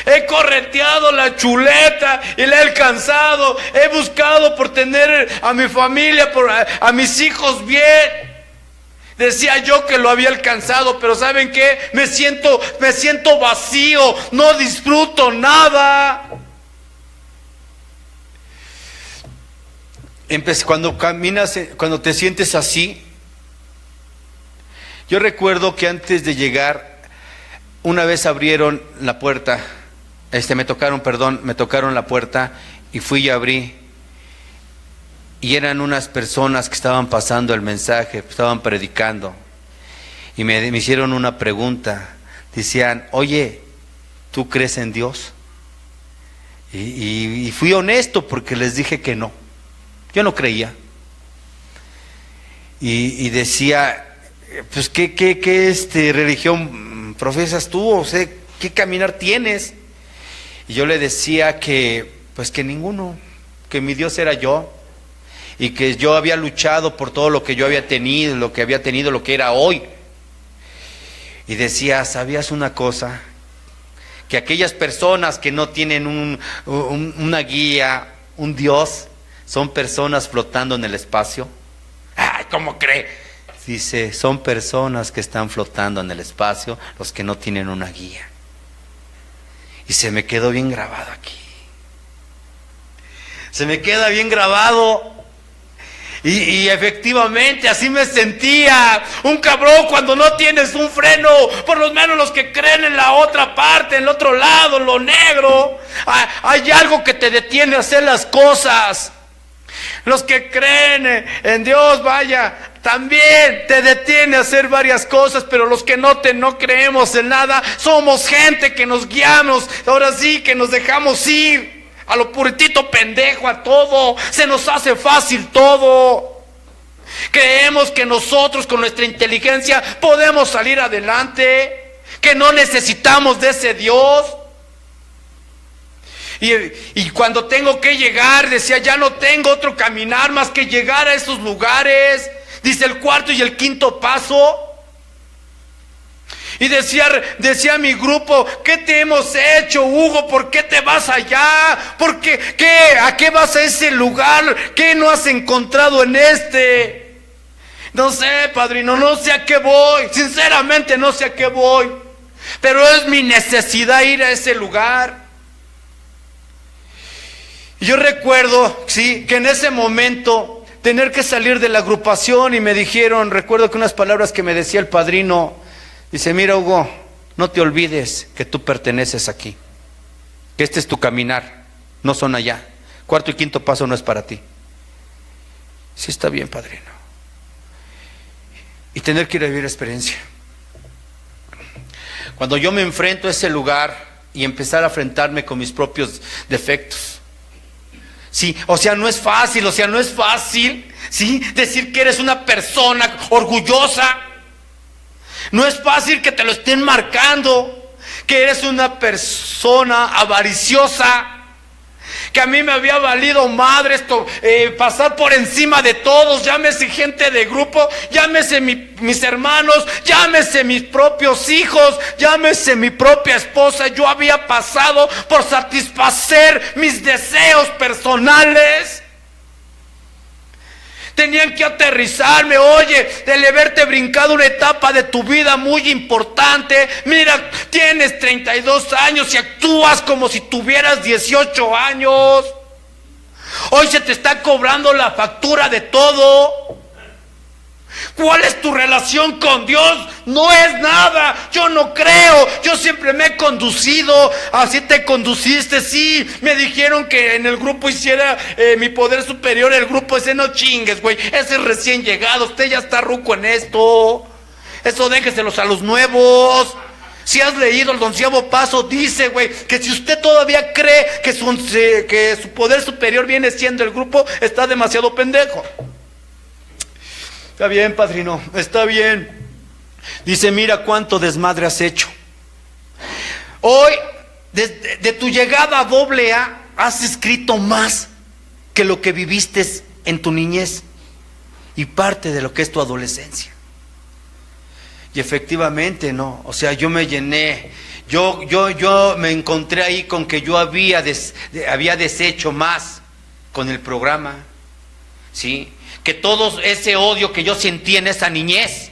He correteado la chuleta y la he alcanzado, he buscado por tener a mi familia, a mis hijos bien. Decía yo que lo había alcanzado, pero ¿saben qué? Me siento vacío, no disfruto nada. Cuando te sientes así, Yo recuerdo que antes de llegar, una vez abrieron la puerta, me tocaron la puerta y fui y abrí. Y eran unas personas que estaban pasando el mensaje, estaban predicando. Y me hicieron una pregunta. Decían, oye, ¿tú crees en Dios? Y fui honesto porque les dije que no. Yo no creía. Y decía, pues ¿qué religión profesas tú? O sea, ¿qué caminar tienes? Y yo le decía que, pues que ninguno, que mi Dios era yo. Y que yo había luchado por todo lo que yo había tenido, lo que era hoy. Y decía, ¿sabías una cosa? Que aquellas personas que no tienen una guía, un Dios, son personas flotando en el espacio. ¡Ay, cómo cree! Dice, son personas que están flotando en el espacio, los que no tienen una guía. Y se me quedó bien grabado aquí. Se me queda bien grabado. Y efectivamente así me sentía, un cabrón cuando no tienes un freno. Por lo menos los que creen en la otra parte, en el otro lado, lo negro, hay algo que te detiene a hacer las cosas. Los que creen en Dios, vaya, también te detiene a hacer varias cosas. Pero los que no creemos en nada, somos gente que nos guiamos, ahora sí que nos dejamos ir a lo puritito pendejo, a todo. Se nos hace fácil todo. Creemos que nosotros con nuestra inteligencia podemos salir adelante, que no necesitamos de ese Dios. Y cuando tengo que llegar, decía, ya no tengo otro caminar más que llegar a esos lugares. Dice el cuarto y el quinto paso. Y decía mi grupo, ¿qué te hemos hecho, Hugo? ¿Por qué te vas allá? ¿Por qué? ¿A qué vas a ese lugar? ¿Qué no has encontrado en este? No sé, padrino, no sé a qué voy. Sinceramente no sé a qué voy. Pero es mi necesidad ir a ese lugar. Y yo recuerdo, sí, que en ese momento tener que salir de la agrupación y me dijeron, recuerdo que unas palabras que me decía el padrino. Dice, mira, Hugo, no te olvides que tú perteneces aquí, que este es tu caminar, no son allá. Cuarto y quinto paso no es para ti. Sí, está bien, padrino. Y tener que ir a vivir experiencia. Cuando yo me enfrento a ese lugar y empezar a enfrentarme con mis propios defectos. Sí, no es fácil, ¿sí? Decir que eres una persona orgullosa. No es fácil que te lo estén marcando, que eres una persona avariciosa, que a mí me había valido madre esto, pasar por encima de todos, llámese gente de grupo, llámese mis hermanos, llámese mis propios hijos, llámese mi propia esposa. Yo había pasado por satisfacer mis deseos personales. Tenían que aterrizarme, oye, de haberte brincado una etapa de tu vida muy importante. Mira, tienes 32 años y actúas como si tuvieras 18 años. Hoy se te está cobrando la factura de todo. ¿Cuál es tu relación con Dios? No es nada, yo no creo, yo siempre me he conducido, así te conduciste, sí, me dijeron que en el grupo hiciera mi poder superior, el grupo ese no chingues, güey, ese es recién llegado, usted ya está ruco en esto, eso déjeselos a los nuevos. Si has leído el 11º paso, dice, güey, que si usted todavía cree que su poder superior viene siendo el grupo, está demasiado pendejo. Está bien, padrino, está bien. Dice, mira cuánto desmadre has hecho. Hoy, de tu llegada a AA, has escrito más que lo que viviste en tu niñez y parte de lo que es tu adolescencia. Y efectivamente, no, o sea, yo me llené. Yo me encontré ahí con que yo había deshecho más con el programa, ¿sí? Que todo ese odio que yo sentí en esa niñez,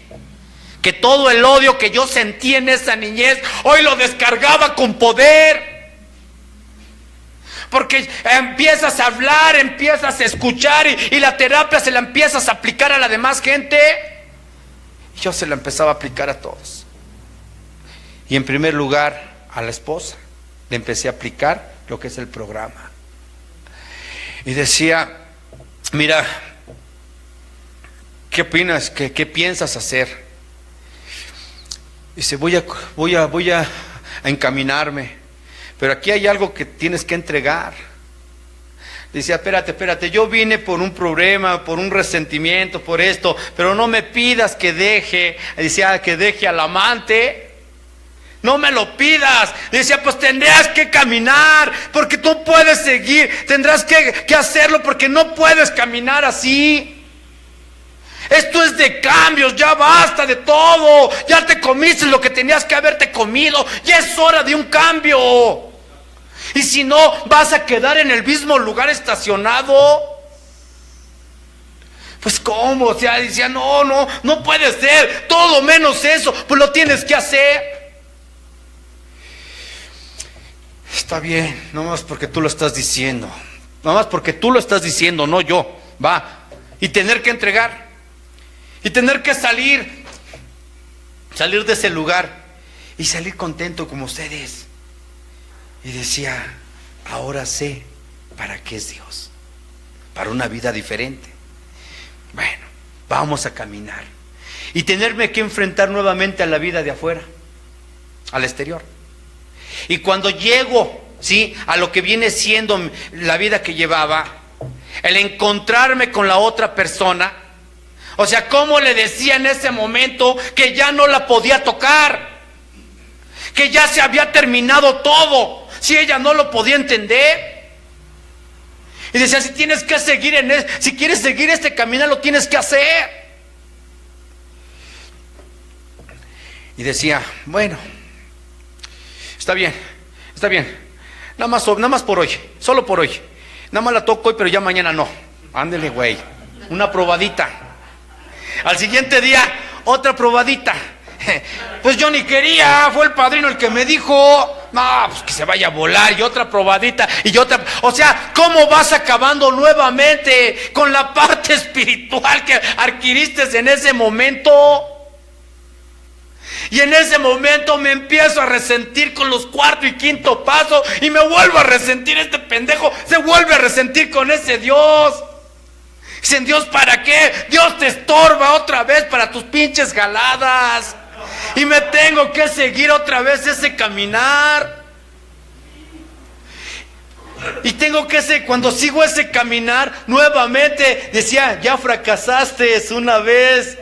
que todo el odio que yo sentí en esa niñez, hoy lo descargaba con poder. Porque empiezas a hablar, empiezas a escuchar y la terapia se la empiezas a aplicar a la demás gente. yo se la empezaba a aplicar a todos. Y en primer lugar, a la esposa, le empecé a aplicar lo que es el programa. Y decía, mira, ¿qué opinas? ¿Qué piensas hacer? Dice, voy a encaminarme, pero aquí hay algo que tienes que entregar. Decía, espérate, yo vine por un problema, por un resentimiento, por esto, pero no me pidas que deje. Decía, que deje al amante. No me lo pidas. Decía, pues tendrás que caminar, porque tú puedes seguir, tendrás que hacerlo, porque no puedes caminar así. Esto es de cambios, ya basta de todo, ya te comiste lo que tenías que haberte comido, ya es hora de un cambio. Y si no, vas a quedar en el mismo lugar estacionado. Pues cómo, o sea, decía, no puede ser, todo menos eso, pues lo tienes que hacer. Está bien, nomás porque tú lo estás diciendo, no yo, va. Y tener que entregar, y tener que salir de ese lugar, y salir contento como ustedes. Y decía, ahora sé para qué es Dios, para una vida diferente. Bueno, vamos a caminar, y tenerme que enfrentar nuevamente a la vida de afuera, al exterior. Y cuando llego, ¿sí?, a lo que viene siendo la vida que llevaba, el encontrarme con la otra persona, o sea, ¿cómo le decía en ese momento que ya no la podía tocar? Que ya se había terminado todo, si ella no lo podía entender. Y decía, si quieres seguir este camino, lo tienes que hacer. Y decía, bueno, está bien, nada más por hoy, solo por hoy. Nada más la toco hoy, pero ya mañana no. Ándele, güey, una probadita. Al siguiente día, otra probadita. Pues yo ni quería, fue el padrino el que me dijo, no, pues que se vaya a volar, y otra probadita, y otra. O sea, ¿cómo vas acabando nuevamente con la parte espiritual que adquiriste en ese momento? Y en ese momento me empiezo a resentir con los cuarto y quinto pasos, y me vuelvo a resentir. Este pendejo se vuelve a resentir con ese Dios. Dicen, ¿Dios para qué? Dios te estorba otra vez para tus pinches jaladas. Y me tengo que seguir otra vez ese caminar. Y tengo que cuando sigo ese caminar, nuevamente decía, ya fracasaste una vez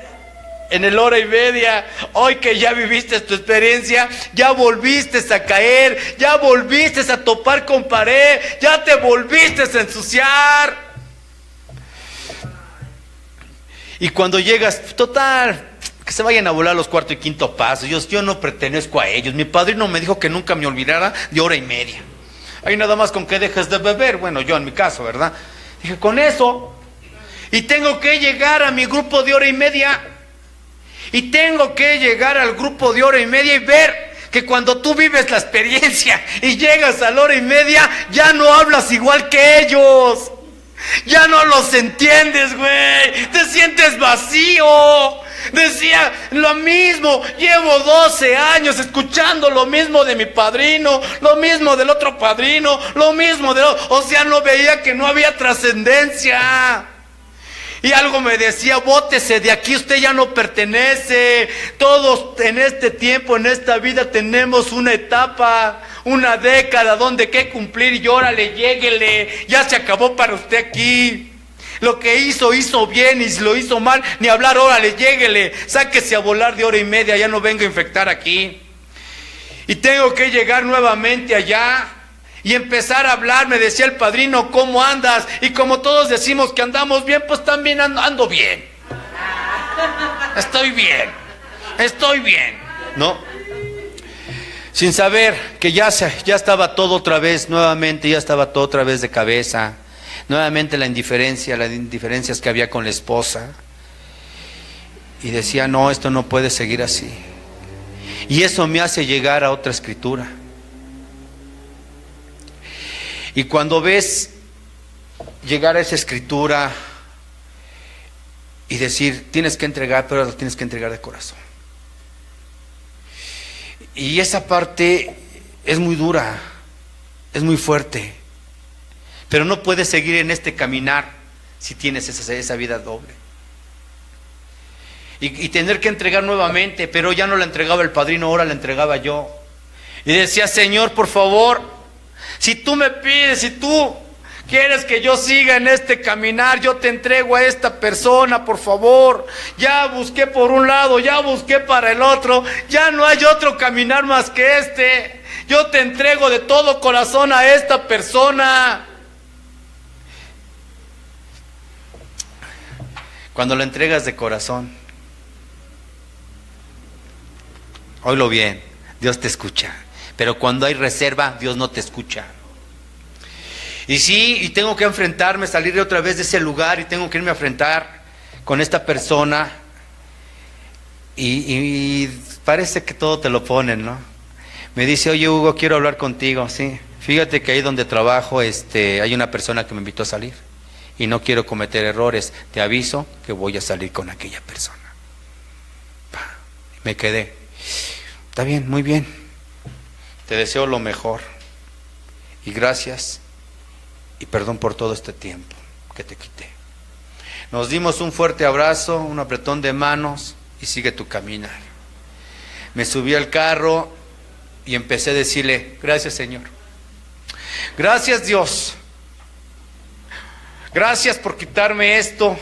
en el hora y media. Hoy que ya viviste tu experiencia, ya volviste a caer, ya volviste a topar con pared, ya te volviste a ensuciar. Y cuando llegas, total, que se vayan a volar los cuarto y quinto pasos. Yo no pertenezco a ellos. Mi padrino me dijo que nunca me olvidara de hora y media. Ahí nada más con que dejes de beber. Bueno, yo en mi caso, ¿verdad? Dije, con eso. Y tengo que llegar a mi grupo de hora y media. Y tengo que llegar al grupo de hora y media y ver que cuando tú vives la experiencia y llegas a la hora y media, ya no hablas igual que ellos. Ya no los entiendes, güey. Te sientes vacío. Decía lo mismo, llevo 12 años escuchando lo mismo de mi padrino, lo mismo del otro padrino, lo mismo del otro. O sea, no veía que no había trascendencia. Y algo me decía, bótese de aquí, usted ya no pertenece. Todos en este tiempo, en esta vida, tenemos una etapa, una década donde hay que cumplir, y órale, lléguele, ya se acabó para usted aquí. Lo que hizo bien, y si lo hizo mal, ni hablar, órale, lléguele, sáquese a volar de hora y media, ya no venga a infectar aquí. Y tengo que llegar nuevamente allá y empezar a hablar. Me decía el padrino, ¿cómo andas? Y como todos decimos que andamos bien, pues también ando bien. Estoy bien, ¿no? Sin saber que ya estaba todo otra vez, nuevamente, ya estaba todo otra vez de cabeza. Nuevamente las indiferencias que había con la esposa. Y decía, no, esto no puede seguir así. Y eso me hace llegar a otra escritura. Y cuando ves llegar a esa escritura, y decir, tienes que entregar, pero lo tienes que entregar de corazón. Y esa parte es muy dura, es muy fuerte, pero no puedes seguir en este caminar si tienes esa vida doble. Y tener que entregar nuevamente, pero ya no la entregaba el padrino, ahora la entregaba yo. Y decía, Señor, por favor, si tú me pides, si tú quieres que yo siga en este caminar, yo te entrego a esta persona, por favor. Ya busqué por un lado, ya busqué para el otro, ya no hay otro caminar más que este. Yo te entrego de todo corazón a esta persona. Cuando lo entregas de corazón, oílo bien, Dios te escucha. Pero cuando hay reserva, Dios no te escucha. Y sí, y tengo que enfrentarme, salir otra vez de ese lugar y tengo que irme a enfrentar con esta persona. Y parece que todo te lo ponen, ¿no? Me dice, oye Hugo, quiero hablar contigo. Sí, fíjate que ahí donde trabajo hay una persona que me invitó a salir y no quiero cometer errores. Te aviso que voy a salir con aquella persona. Me quedé. Está bien, muy bien. Te deseo lo mejor. Y gracias. Y perdón por todo este tiempo que te quité. Nos dimos un fuerte abrazo, un apretón de manos y sigue tu caminar. Me subí al carro y empecé a decirle, gracias Señor. Gracias Dios. Gracias por quitarme esto.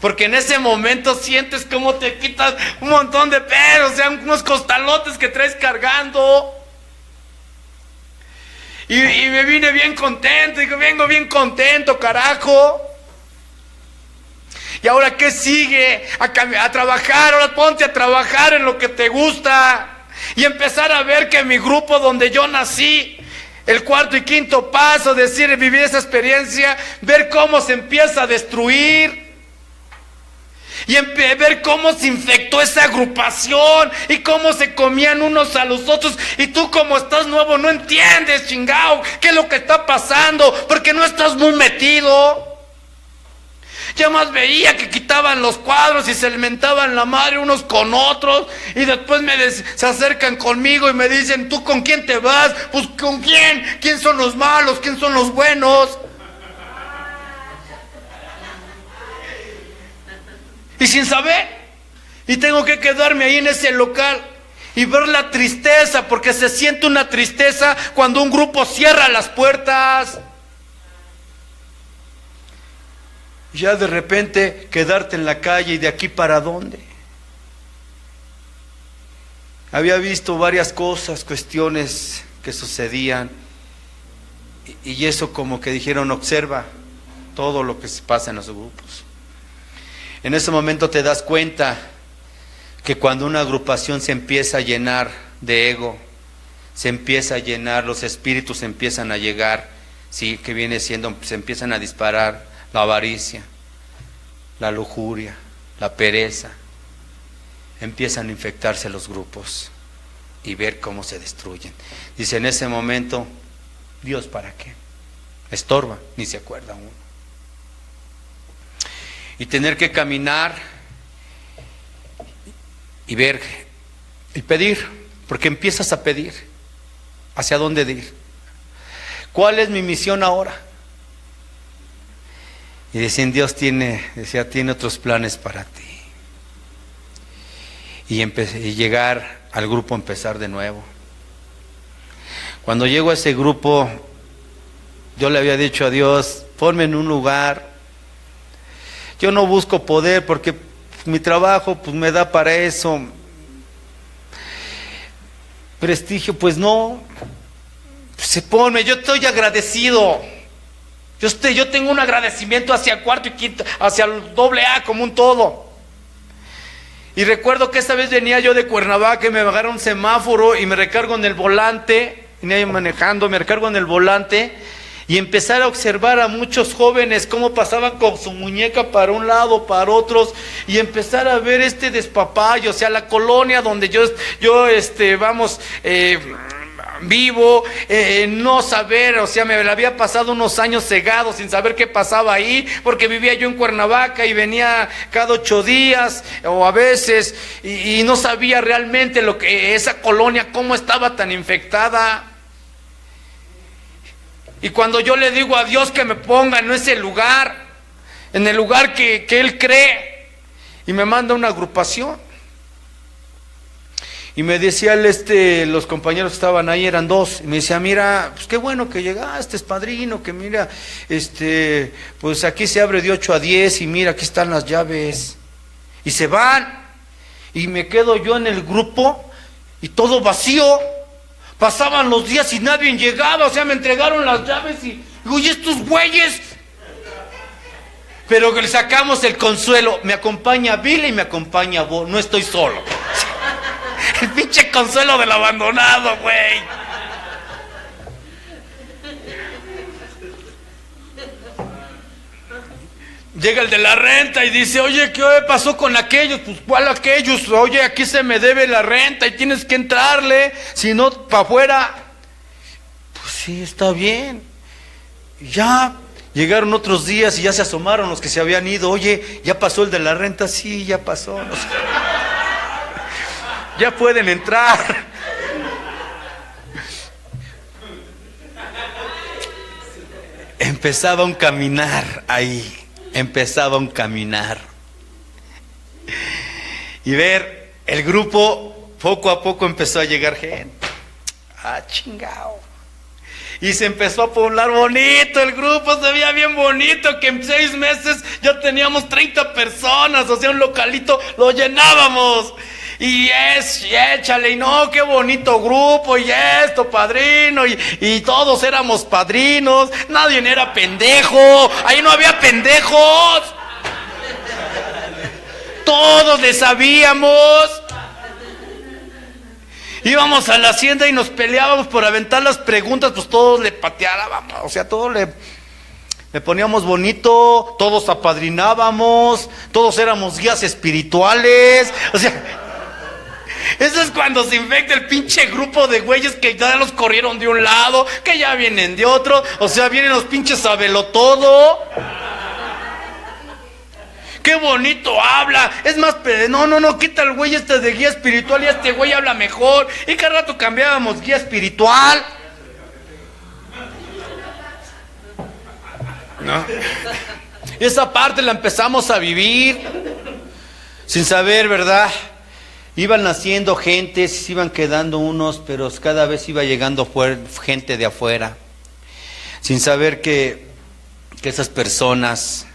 Porque en ese momento sientes como te quitas un montón de pelos, o sea, unos costalotes que traes cargando. Y me vine bien contento, digo, vengo bien contento, carajo. Y ahora, ¿qué sigue? A trabajar, ahora ponte a trabajar en lo que te gusta. Y empezar a ver que mi grupo donde yo nací, el cuarto y quinto paso, decir, vivir esa experiencia, ver cómo se empieza a destruir. Y ver cómo se infectó esa agrupación y cómo se comían unos a los otros. Y tú, como estás nuevo, no entiendes, chingao, qué es lo que está pasando, porque no estás muy metido. Ya más veía que quitaban los cuadros y se alimentaban la madre unos con otros. Y después se acercan conmigo y me dicen, ¿tú con quién te vas? Pues ¿con quién? ¿Quién son los malos? ¿Quién son los buenos? Y sin saber, y tengo que quedarme ahí en ese local y ver la tristeza, porque se siente una tristeza cuando un grupo cierra las puertas. Y ya de repente quedarte en la calle, y de aquí para dónde. Había visto varias cosas, cuestiones que sucedían, y eso como que dijeron, observa todo lo que se pasa en los grupos. En ese momento te das cuenta que cuando una agrupación se empieza a llenar de ego, se empieza a llenar, los espíritus empiezan a llegar, sí, que viene siendo, se empiezan a disparar la avaricia, la lujuria, la pereza, empiezan a infectarse los grupos y ver cómo se destruyen. Dice, en ese momento, Dios, ¿para qué? Estorba, ni se acuerda uno. Y tener que caminar y ver y pedir, porque empiezas a pedir hacia dónde ir. ¿Cuál es mi misión ahora? Y decían, Dios tiene otros planes para ti. Y llegar al grupo, empezar de nuevo. Cuando llego a ese grupo, yo le había dicho a Dios, ponme en un lugar. Yo no busco poder porque mi trabajo pues me da para eso. Prestigio, pues no. Se pone, yo estoy agradecido. Yo tengo un agradecimiento hacia cuarto y quinto, hacia el doble A como un todo. Y recuerdo que esta vez venía yo de Cuernavaca y me agarra un semáforo y me recargo en el volante, venía manejando, me recargo en el volante. Y empezar a observar a muchos jóvenes cómo pasaban con su muñeca para un lado, para otros, y empezar a ver este despapalle, o sea, la colonia donde yo vivo, no saber, o sea, me había pasado unos años cegado sin saber qué pasaba ahí, porque vivía yo en Cuernavaca y venía cada 8 días o a veces, y no sabía realmente lo que esa colonia, cómo estaba tan infectada. Y cuando yo le digo a Dios que me ponga en ese lugar, en el lugar que Él cree, y me manda una agrupación. Y me decía los compañeros que estaban ahí, eran 2, y me decía, mira, pues qué bueno que llegaste, es padrino, que mira, pues aquí se abre de 8 a 10, y mira, aquí están las llaves. Y se van, y me quedo yo en el grupo, y todo vacío. Pasaban los días y nadie llegaba, o sea, me entregaron las llaves y digo, ¿y estos güeyes? Pero que le sacamos el consuelo, me acompaña Billy y me acompaña Bo, no estoy solo. El pinche consuelo del abandonado, güey. Llega el de la renta y dice, oye, ¿qué pasó con aquellos? Pues, ¿cuál aquellos? Oye, aquí se me debe la renta y tienes que entrarle, si no, para afuera. Pues sí, está bien. Ya llegaron otros días y ya se asomaron los que se habían ido. Oye, ¿ya pasó el de la renta? Sí, ya pasó. No sé. Ya pueden entrar. Empezaba un caminar ahí. Empezaba un caminar. Y ver, el grupo poco a poco empezó a llegar gente. Ah, chingao. Y se empezó a poblar bonito, el grupo se veía bien bonito, que en 6 meses ya teníamos 30 personas, o sea, un localito lo llenábamos. Y échale, y no, qué bonito grupo, y esto, padrino, y todos éramos padrinos, nadie era pendejo, ahí no había pendejos, todos le sabíamos. Íbamos a la hacienda y nos peleábamos por aventar las preguntas, pues todos le pateábamos, o sea, todos le poníamos bonito, todos apadrinábamos, todos éramos guías espirituales, o sea... Eso es cuando se infecta el pinche grupo de güeyes que ya los corrieron de un lado, que ya vienen de otro, o sea, vienen los pinches sabelotodo. ¡Qué bonito habla! Es más, no, quita el güey de guía espiritual y este güey habla mejor. Y cada rato cambiábamos guía espiritual. ¿No? Esa parte la empezamos a vivir sin saber, ¿verdad? Iban naciendo gentes, se iban quedando unos, pero cada vez iba llegando gente de afuera, sin saber que esas personas,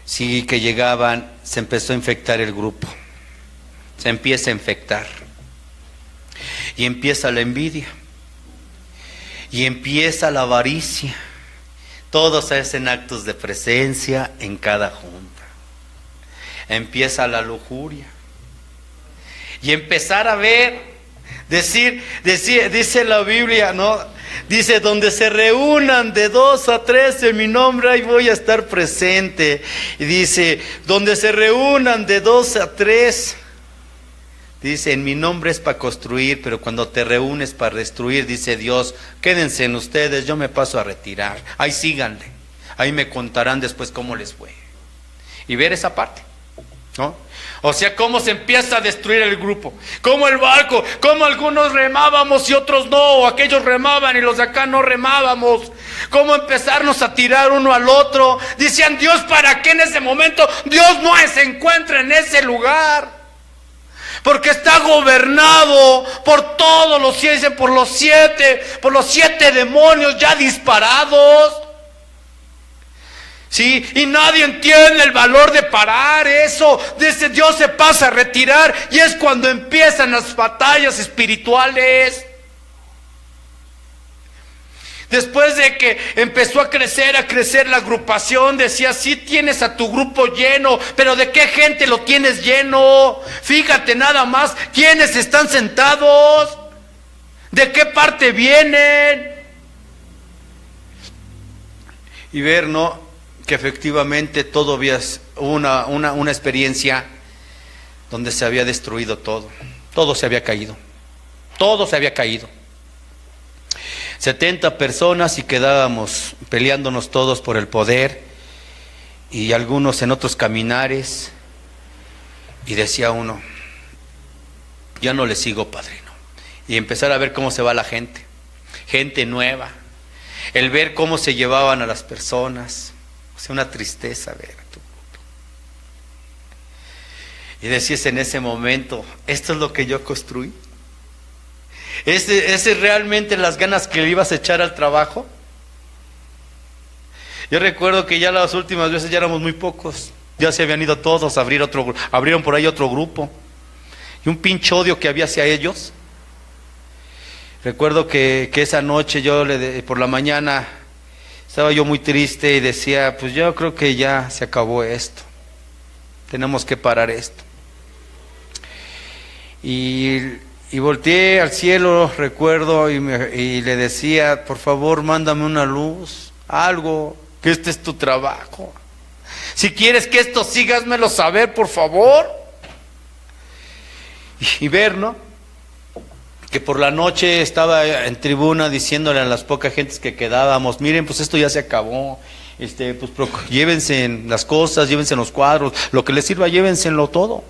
sí, que llegaban, se empezó a infectar el grupo, se empieza a infectar, y empieza la envidia, y empieza la avaricia, todos hacen actos de presencia en cada junta, empieza la lujuria, y empezar a ver, dice la Biblia, ¿no? Dice, donde se reúnan de 2 a 3 en mi nombre, ahí voy a estar presente. Y dice, donde se reúnan de 2 a 3, dice, en mi nombre es para construir, pero cuando te reúnes para destruir, dice Dios, quédense en ustedes, yo me paso a retirar. Ahí síganle, ahí me contarán después cómo les fue. Y ver esa parte, ¿no? O sea, cómo se empieza a destruir el grupo, cómo el barco, cómo algunos remábamos y otros no, o aquellos remaban y los de acá no remábamos, cómo empezarnos a tirar uno al otro. Decían, Dios, ¿para qué en ese momento? Dios no se encuentra en ese lugar, porque está gobernado por todos los 7, por los 7 demonios ya disparados. Sí, y nadie entiende el valor de parar eso. Desde Dios se pasa a retirar y es cuando empiezan las batallas espirituales. Después de que empezó a crecer la agrupación, decía, sí tienes a tu grupo lleno, pero ¿de qué gente lo tienes lleno? Fíjate nada más, ¿quiénes están sentados? ¿De qué parte vienen? Y ver, ¿no?, que efectivamente todo había una experiencia donde se había destruido todo se había caído, 70 personas y quedábamos peleándonos todos por el poder y algunos en otros caminares. Y decía uno, ya no le sigo, padrino. Y empezar a ver cómo se va la gente, gente nueva, el ver cómo se llevaban a las personas, o sea, una tristeza ver. Y decías en ese momento, esto es lo que yo construí. ¿Ese realmente las ganas que le ibas a echar al trabajo? Yo recuerdo que ya las últimas veces ya éramos muy pocos. Ya se habían ido todos a abrieron por ahí otro grupo. Y un pinche odio que había hacia ellos. Recuerdo que esa noche por la mañana estaba yo muy triste y decía, pues yo creo que ya se acabó esto. Tenemos que parar esto. Y volteé al cielo, recuerdo, y le decía, por favor, mándame una luz, algo, que este es tu trabajo. Si quieres que esto siga, házmelo saber, por favor. Y ver, ¿no? Que por la noche estaba en tribuna diciéndole a las pocas gentes que quedábamos, miren, pues esto ya se acabó. Pues llévense las cosas, llévense los cuadros, lo que les sirva, llévenselo todo.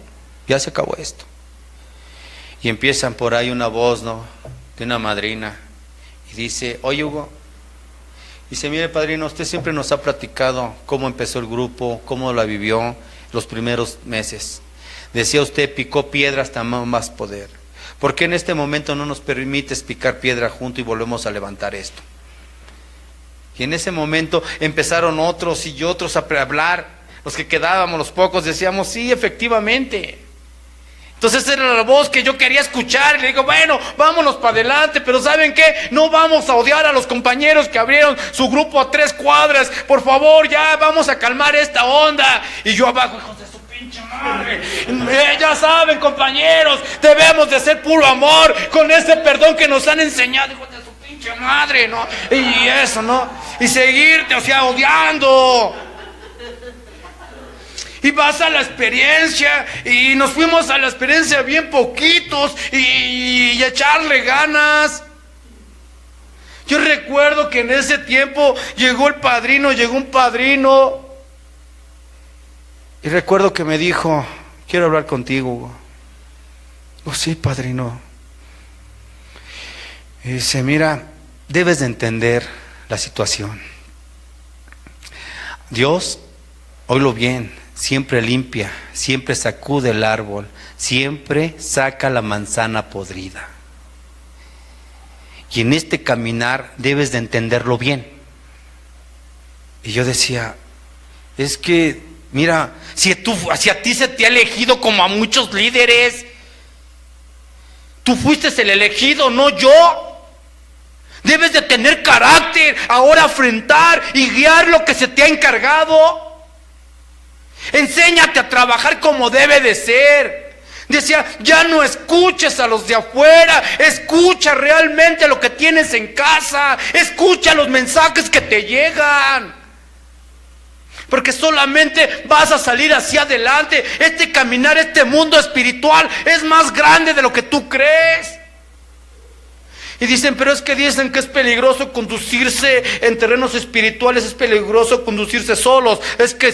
Ya se acabó esto. Y empiezan por ahí una voz, ¿no?, de una madrina, y dice, oye Hugo, dice, mire padrino, usted siempre nos ha platicado cómo empezó el grupo, cómo la vivió los primeros meses. Decía usted, picó piedra hasta más poder. ¿Por qué en este momento no nos permites picar piedra junto y volvemos a levantar esto? Y en ese momento empezaron otros y otros a hablar. Los que quedábamos, los pocos, decíamos, sí, efectivamente. Entonces esa era la voz que yo quería escuchar. Y le digo, bueno, vámonos para adelante, pero ¿saben qué? No vamos a odiar a los compañeros que abrieron su grupo a 3 cuadras. Por favor, ya vamos a calmar esta onda. Y yo abajo, hijos de su pinche madre. Ya saben, compañeros, debemos de ser puro amor, con ese perdón que nos han enseñado, hijos de su pinche madre, ¿no? Y eso, ¿no? Y seguirte, o sea, odiando. Y vas a la experiencia, y nos fuimos a la experiencia bien poquitos, y echarle ganas. Yo recuerdo que en ese tiempo llegó un padrino, y recuerdo que me dijo, quiero hablar contigo. Oh, sí, padrino. Y dice, mira, debes de entender la situación. Dios, oílo bien, siempre limpia, siempre sacude el árbol, siempre saca la manzana podrida. Y en este caminar debes de entenderlo bien. Y yo decía, es que, mira, si a ti se te ha elegido como a muchos líderes, tú fuiste el elegido, no yo. Debes de tener carácter, ahora afrontar y guiar lo que se te ha encargado. Enséñate a trabajar como debe de ser. Decía, ya no escuches a los de afuera, escucha realmente lo que tienes en casa, escucha los mensajes que te llegan. Porque solamente vas a salir hacia adelante. Este caminar, este mundo espiritual es más grande de lo que tú crees. Y dicen, pero es que dicen que es peligroso conducirse en terrenos espirituales, es peligroso conducirse solos. Es que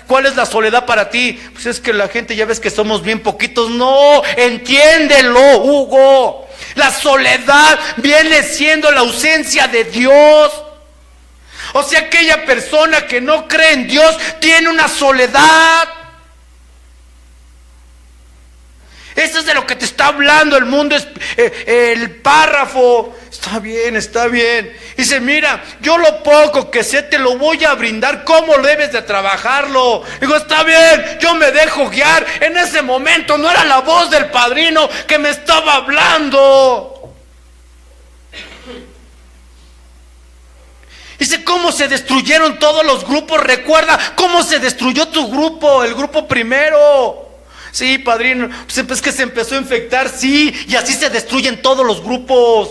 ¿cuál es la soledad para ti? Pues es que la gente ya ves que somos bien poquitos. No, entiéndelo, Hugo. La soledad viene siendo la ausencia de Dios. O sea, aquella persona que no cree en Dios tiene una soledad. Eso es de lo que te está hablando el mundo, el párrafo. Está bien. Dice, mira, yo lo poco que sé te lo voy a brindar, cómo debes de trabajarlo. Digo, está bien, yo me dejo guiar. En ese momento no era la voz del padrino que me estaba hablando. Dice, ¿cómo se destruyeron todos los grupos? Recuerda cómo se destruyó tu grupo, el grupo primero. Sí, padrino, pues es que se empezó a infectar, sí, y así se destruyen todos los grupos.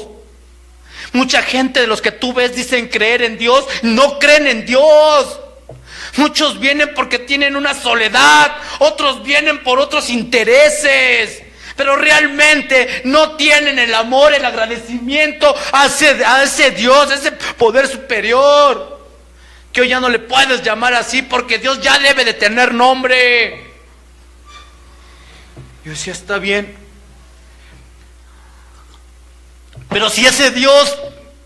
Mucha gente de los que tú ves dicen creer en Dios, no creen en Dios. Muchos vienen porque tienen una soledad, otros vienen por otros intereses. pero realmente no tienen el amor, el agradecimiento a ese Dios, a ese poder superior, que hoy ya no le puedes llamar así porque Dios ya debe de tener nombre. Yo decía, está bien, pero si ese Dios,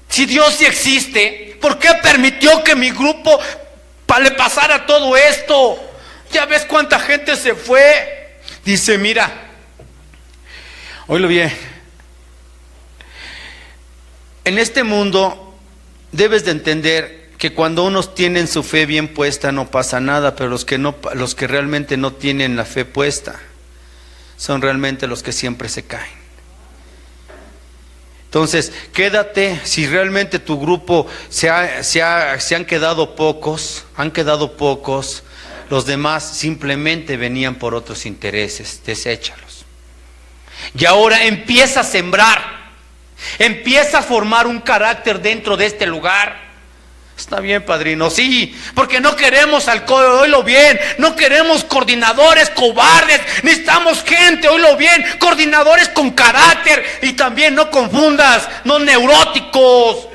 si Dios sí existe, ¿por qué permitió que mi grupo le pasara todo esto? Ya ves cuánta gente se fue. Dice, mira, óyelo bien, en este mundo debes de entender que cuando unos tienen su fe bien puesta no pasa nada, pero los que realmente no tienen la fe puesta son realmente los que siempre se caen. Entonces, quédate, si realmente tu grupo se han quedado pocos, los demás simplemente venían por otros intereses, deséchalos. Y ahora empieza a sembrar, empieza a formar un carácter dentro de este lugar. Está bien, padrino, sí, porque no queremos alcohol, oílo bien, no queremos coordinadores cobardes, necesitamos gente, oílo bien, coordinadores con carácter, y también no confundas, no neuróticos.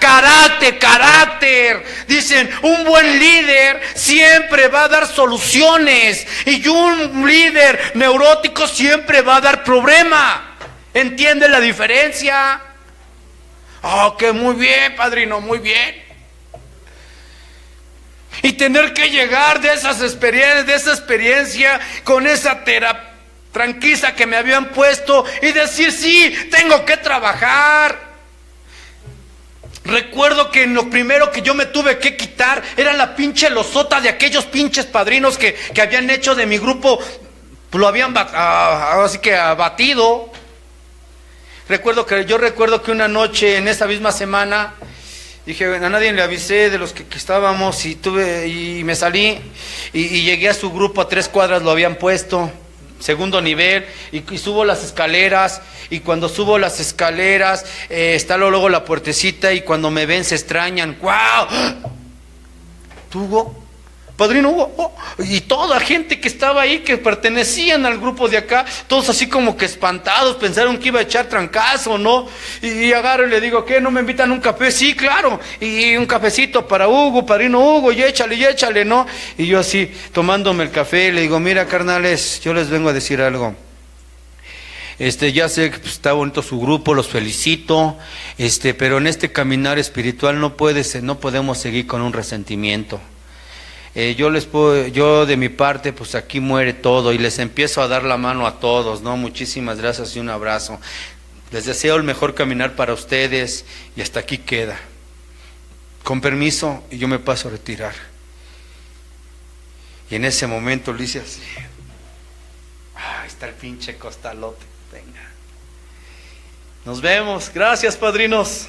Carácter. Dicen, un buen líder siempre va a dar soluciones, y un líder neurótico siempre va a dar problema. ¿Entiende la diferencia? Oh, que muy bien, padrino, muy bien. Y tener que llegar de esa experiencia con esa tranquila que me habían puesto y decir, sí, tengo que trabajar. Recuerdo que lo primero que yo me tuve que quitar era la pinche losota de aquellos pinches padrinos que habían hecho de mi grupo, lo habían así que abatido. Recuerdo que una noche en esa misma semana dije, a nadie le avisé de los que estábamos, y me salí y llegué a su grupo, a 3 cuadras lo habían puesto, segundo nivel, y subo las escaleras, y cuando subo las escaleras está luego la puertecita, y cuando me ven se extrañan. ¡Guau! ¿Tú, Hugo? Padrino Hugo. Oh. Y toda gente que estaba ahí, que pertenecían al grupo de acá, todos así como que espantados, pensaron que iba a echar trancazo, ¿no? Y agarro y le digo, ¿qué? ¿No me invitan un café? Sí, claro. Y un cafecito para Hugo, padrino Hugo, y échale, ¿no? Y yo así, tomándome el café, le digo, mira, carnales, yo les vengo a decir algo. Ya sé que está bonito su grupo, los felicito, pero en este caminar espiritual no podemos seguir con un resentimiento. Yo de mi parte, pues aquí muere todo, y les empiezo a dar la mano a todos, ¿no? Muchísimas gracias y un abrazo. Les deseo el mejor caminar para ustedes, y hasta aquí queda. Con permiso, y yo me paso a retirar. Y en ese momento le hice así. Ahí está el pinche costalote, venga. Nos vemos, gracias, padrinos.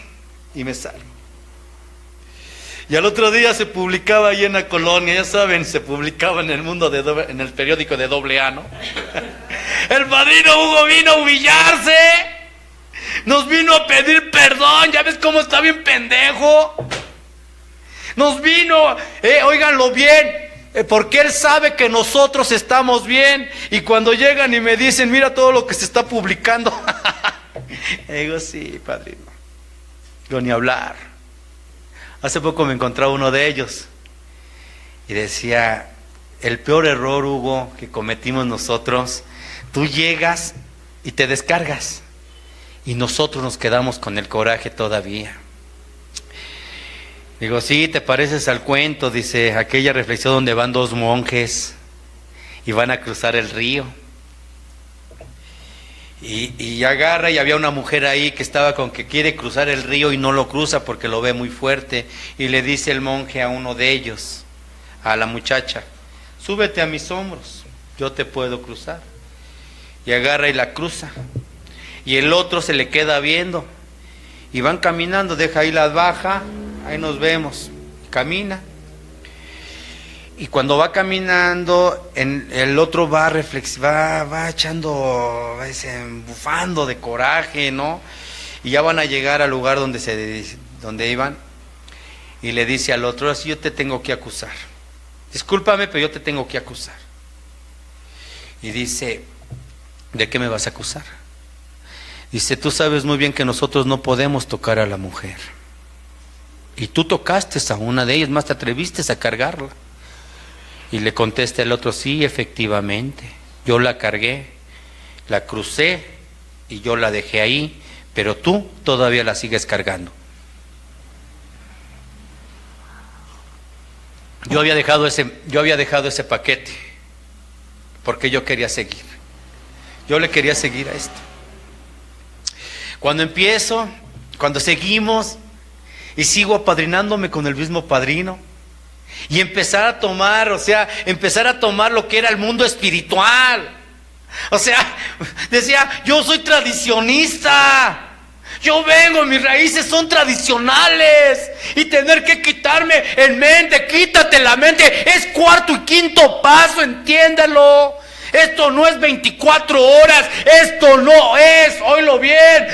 Y me salgo. Y al otro día se publicaba ahí en la colonia, ya saben, se publicaba en el mundo en el periódico de AA, ¿no? El padrino Hugo vino a humillarse, nos vino a pedir perdón, ya ves cómo está bien pendejo. Nos vino, óiganlo bien, porque él sabe que nosotros estamos bien, y cuando llegan y me dicen, mira todo lo que se está publicando, digo, sí, padrino, digo, ni hablar. Hace poco me encontraba uno de ellos y decía, el peor error, Hugo, que cometimos nosotros, tú llegas y te descargas, y nosotros nos quedamos con el coraje todavía. Digo, sí, te pareces al cuento, dice, aquella reflexión donde van 2 monjes y van a cruzar el río. Y agarra, y había una mujer ahí que estaba con que quiere cruzar el río y no lo cruza porque lo ve muy fuerte, y le dice el monje a uno de ellos, a la muchacha, súbete a mis hombros, yo te puedo cruzar. Y agarra y la cruza, y el otro se le queda viendo, y van caminando, deja ahí la baja, ahí nos vemos, camina. Y cuando va caminando, el otro va echando, va embufando de coraje, ¿no? Y ya van a llegar al lugar donde iban, y le dice al otro, así yo te tengo que acusar. Discúlpame, pero yo te tengo que acusar. Y dice, ¿De qué me vas a acusar? Dice, tú sabes muy bien que nosotros no podemos tocar a la mujer. Y tú tocaste a una de ellas, más te atreviste a cargarla. Y le contesta el otro, sí, efectivamente, yo la cargué, la crucé y yo la dejé ahí, pero tú todavía la sigues cargando. Yo había dejado ese paquete porque yo quería seguir. Yo le quería seguir a esto. Cuando seguimos y sigo apadrinándome con el mismo padrino y empezar a tomar lo que era el mundo espiritual. O sea, decía, yo soy tradicionista. Yo vengo, mis raíces son tradicionales. Y tener que quitarme en mente, quítate la mente, es cuarto y quinto paso, entiéndalo. Esto no es 24 horas, esto no es, oílo bien,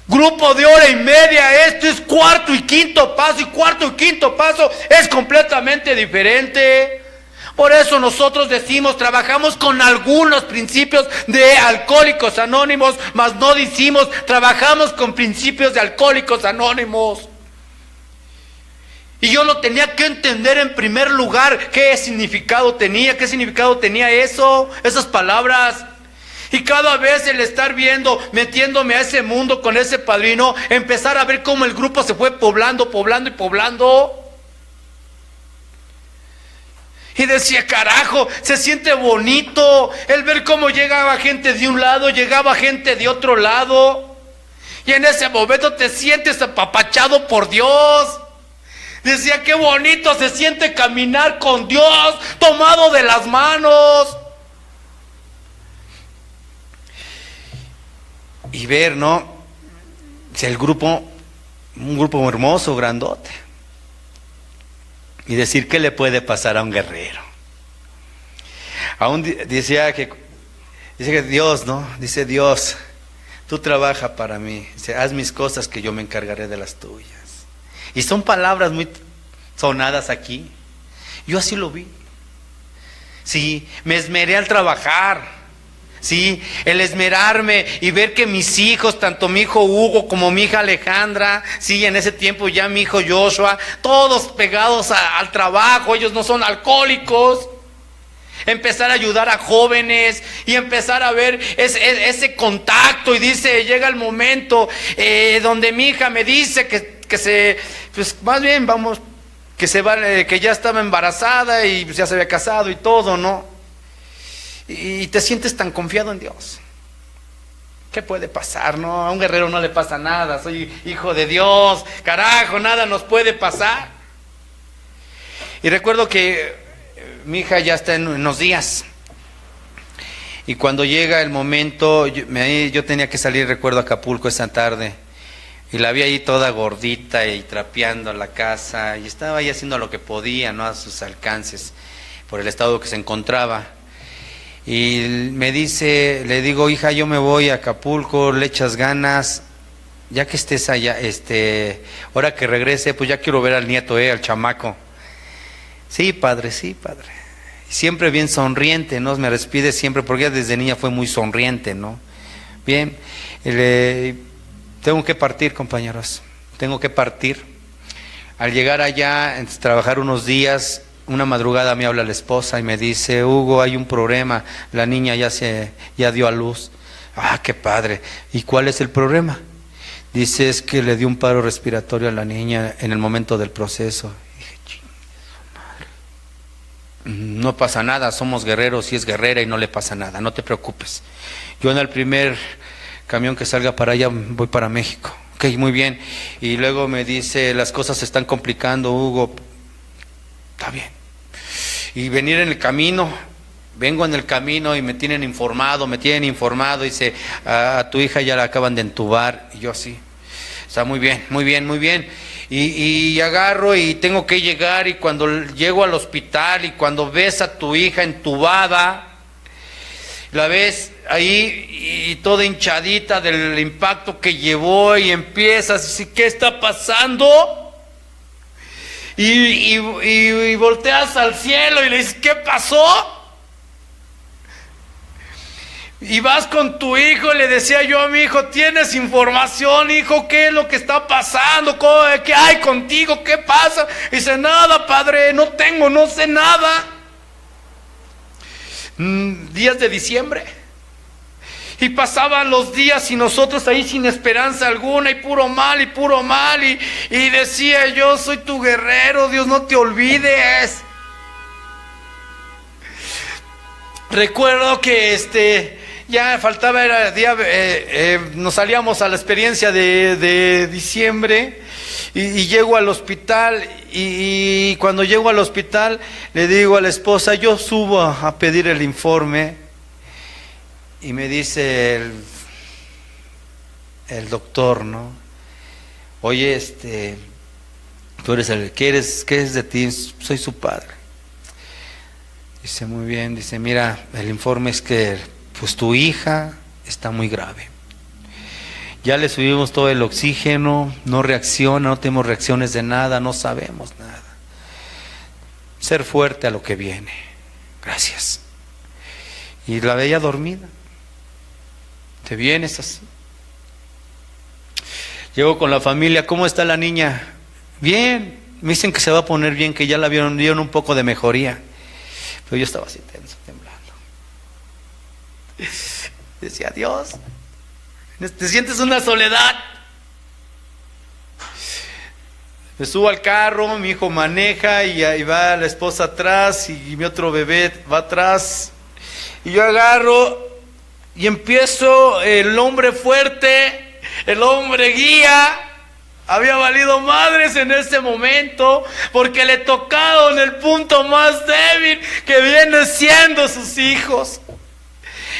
grupo de hora y media, esto es cuarto y quinto paso, y cuarto y quinto paso es completamente diferente. Por eso nosotros decimos, trabajamos con algunos principios de Alcohólicos Anónimos, mas no decimos, trabajamos con principios de Alcohólicos Anónimos. Y yo lo tenía que entender en primer lugar, qué significado tenía eso, esas palabras. Y cada vez el estar viendo, metiéndome a ese mundo con ese padrino, empezar a ver cómo el grupo se fue poblando. Y decía, carajo, se siente bonito el ver cómo llegaba gente de un lado, llegaba gente de otro lado. Y en ese momento te sientes apapachado por Dios. Decía, qué bonito se siente caminar con Dios, tomado de las manos. Y ver, ¿no? Un grupo hermoso, grandote. Y decir, ¿qué le puede pasar a un guerrero? Aún decía que Dios, ¿no? Dice Dios, tú trabaja para mí. Dice, haz mis cosas que yo me encargaré de las tuyas. Y son palabras muy sonadas aquí. Yo así lo vi. Sí, me esmeré al trabajar. Sí, el esmerarme y ver que mis hijos, tanto mi hijo Hugo como mi hija Alejandra, sí, en ese tiempo ya mi hijo Joshua, todos pegados al trabajo, ellos no son alcohólicos. Empezar a ayudar a jóvenes y empezar a ver ese contacto. Y dice, llega el momento donde mi hija me dice que ya estaba embarazada y pues ya se había casado y todo, ¿no? Y te sientes tan confiado en Dios. ¿Qué puede pasar, no? A un guerrero no le pasa nada, soy hijo de Dios, carajo, nada nos puede pasar. Y recuerdo que mi hija ya está en unos días. Y cuando llega el momento, yo tenía que salir, recuerdo, a Acapulco esa tarde. Y la vi ahí toda gordita y trapeando la casa. Y estaba ahí haciendo lo que podía, ¿no? A sus alcances, por el estado que se encontraba. Y me dice, le digo, hija, yo me voy a Acapulco, le echas ganas, ya que estés allá, ahora que regrese, pues ya quiero ver al nieto, al chamaco. Sí, padre. Siempre bien sonriente, ¿no? Me despide siempre, porque ella desde niña fue muy sonriente, ¿no? Bien, tengo que partir, compañeros, tengo que partir. Al llegar allá, trabajar unos días, una madrugada me habla la esposa y me dice, Hugo, hay un problema, la niña ya dio a luz. Ah, qué padre. ¿Y cuál es el problema? Dice, es que le dio un paro respiratorio a la niña en el momento del proceso. Dije, madre. No pasa nada, somos guerreros y es guerrera y no le pasa nada, no te preocupes. Yo en el primer camión que salga para allá voy para México. Ok, muy bien. Y luego me dice, las cosas se están complicando, Hugo. Está bien. Y vengo en el camino y me tienen informado, dice, a tu hija ya la acaban de entubar. Y yo así, está muy bien. Y agarro y tengo que llegar, y cuando llego al hospital y cuando ves a tu hija entubada, la ves ahí y toda hinchadita del impacto que llevó, y empiezas a decir, ¿qué está pasando? Y volteas al cielo y le dices, ¿qué pasó? Y vas con tu hijo, le decía yo a mi hijo, ¿tienes información, hijo? ¿Qué es lo que está pasando? ¿Qué hay contigo? ¿Qué pasa? Y dice, nada, padre, no sé nada. Días de diciembre. Y pasaban los días y nosotros ahí sin esperanza alguna y puro mal. Y decía yo, soy tu guerrero, Dios, no te olvides. Recuerdo que ya faltaba, era día, nos salíamos a la experiencia de diciembre y llego al hospital y cuando llego al hospital le digo a la esposa, yo subo a pedir el informe y me dice el doctor, ¿no? Oye, tú eres ¿qué es de ti? Soy su padre. Dice, muy bien, dice, mira, el informe es que pues tu hija está muy grave. Ya le subimos todo el oxígeno, no reacciona, no tenemos reacciones de nada, no sabemos nada. Ser fuerte a lo que viene. Gracias. Y la veía dormida. ¿Te vienes así? Llego con la familia, ¿cómo está la niña? Bien, me dicen que se va a poner bien, que ya la vieron un poco de mejoría. Pero yo estaba así tenso, temblando. Decía, Dios, ¿te sientes una soledad? Me subo al carro, mi hijo maneja y ahí va la esposa atrás y mi otro bebé va atrás. Y yo agarro y empiezo, el hombre fuerte, el hombre guía. Había valido madres en ese momento porque le tocaron el punto más débil que viene siendo sus hijos.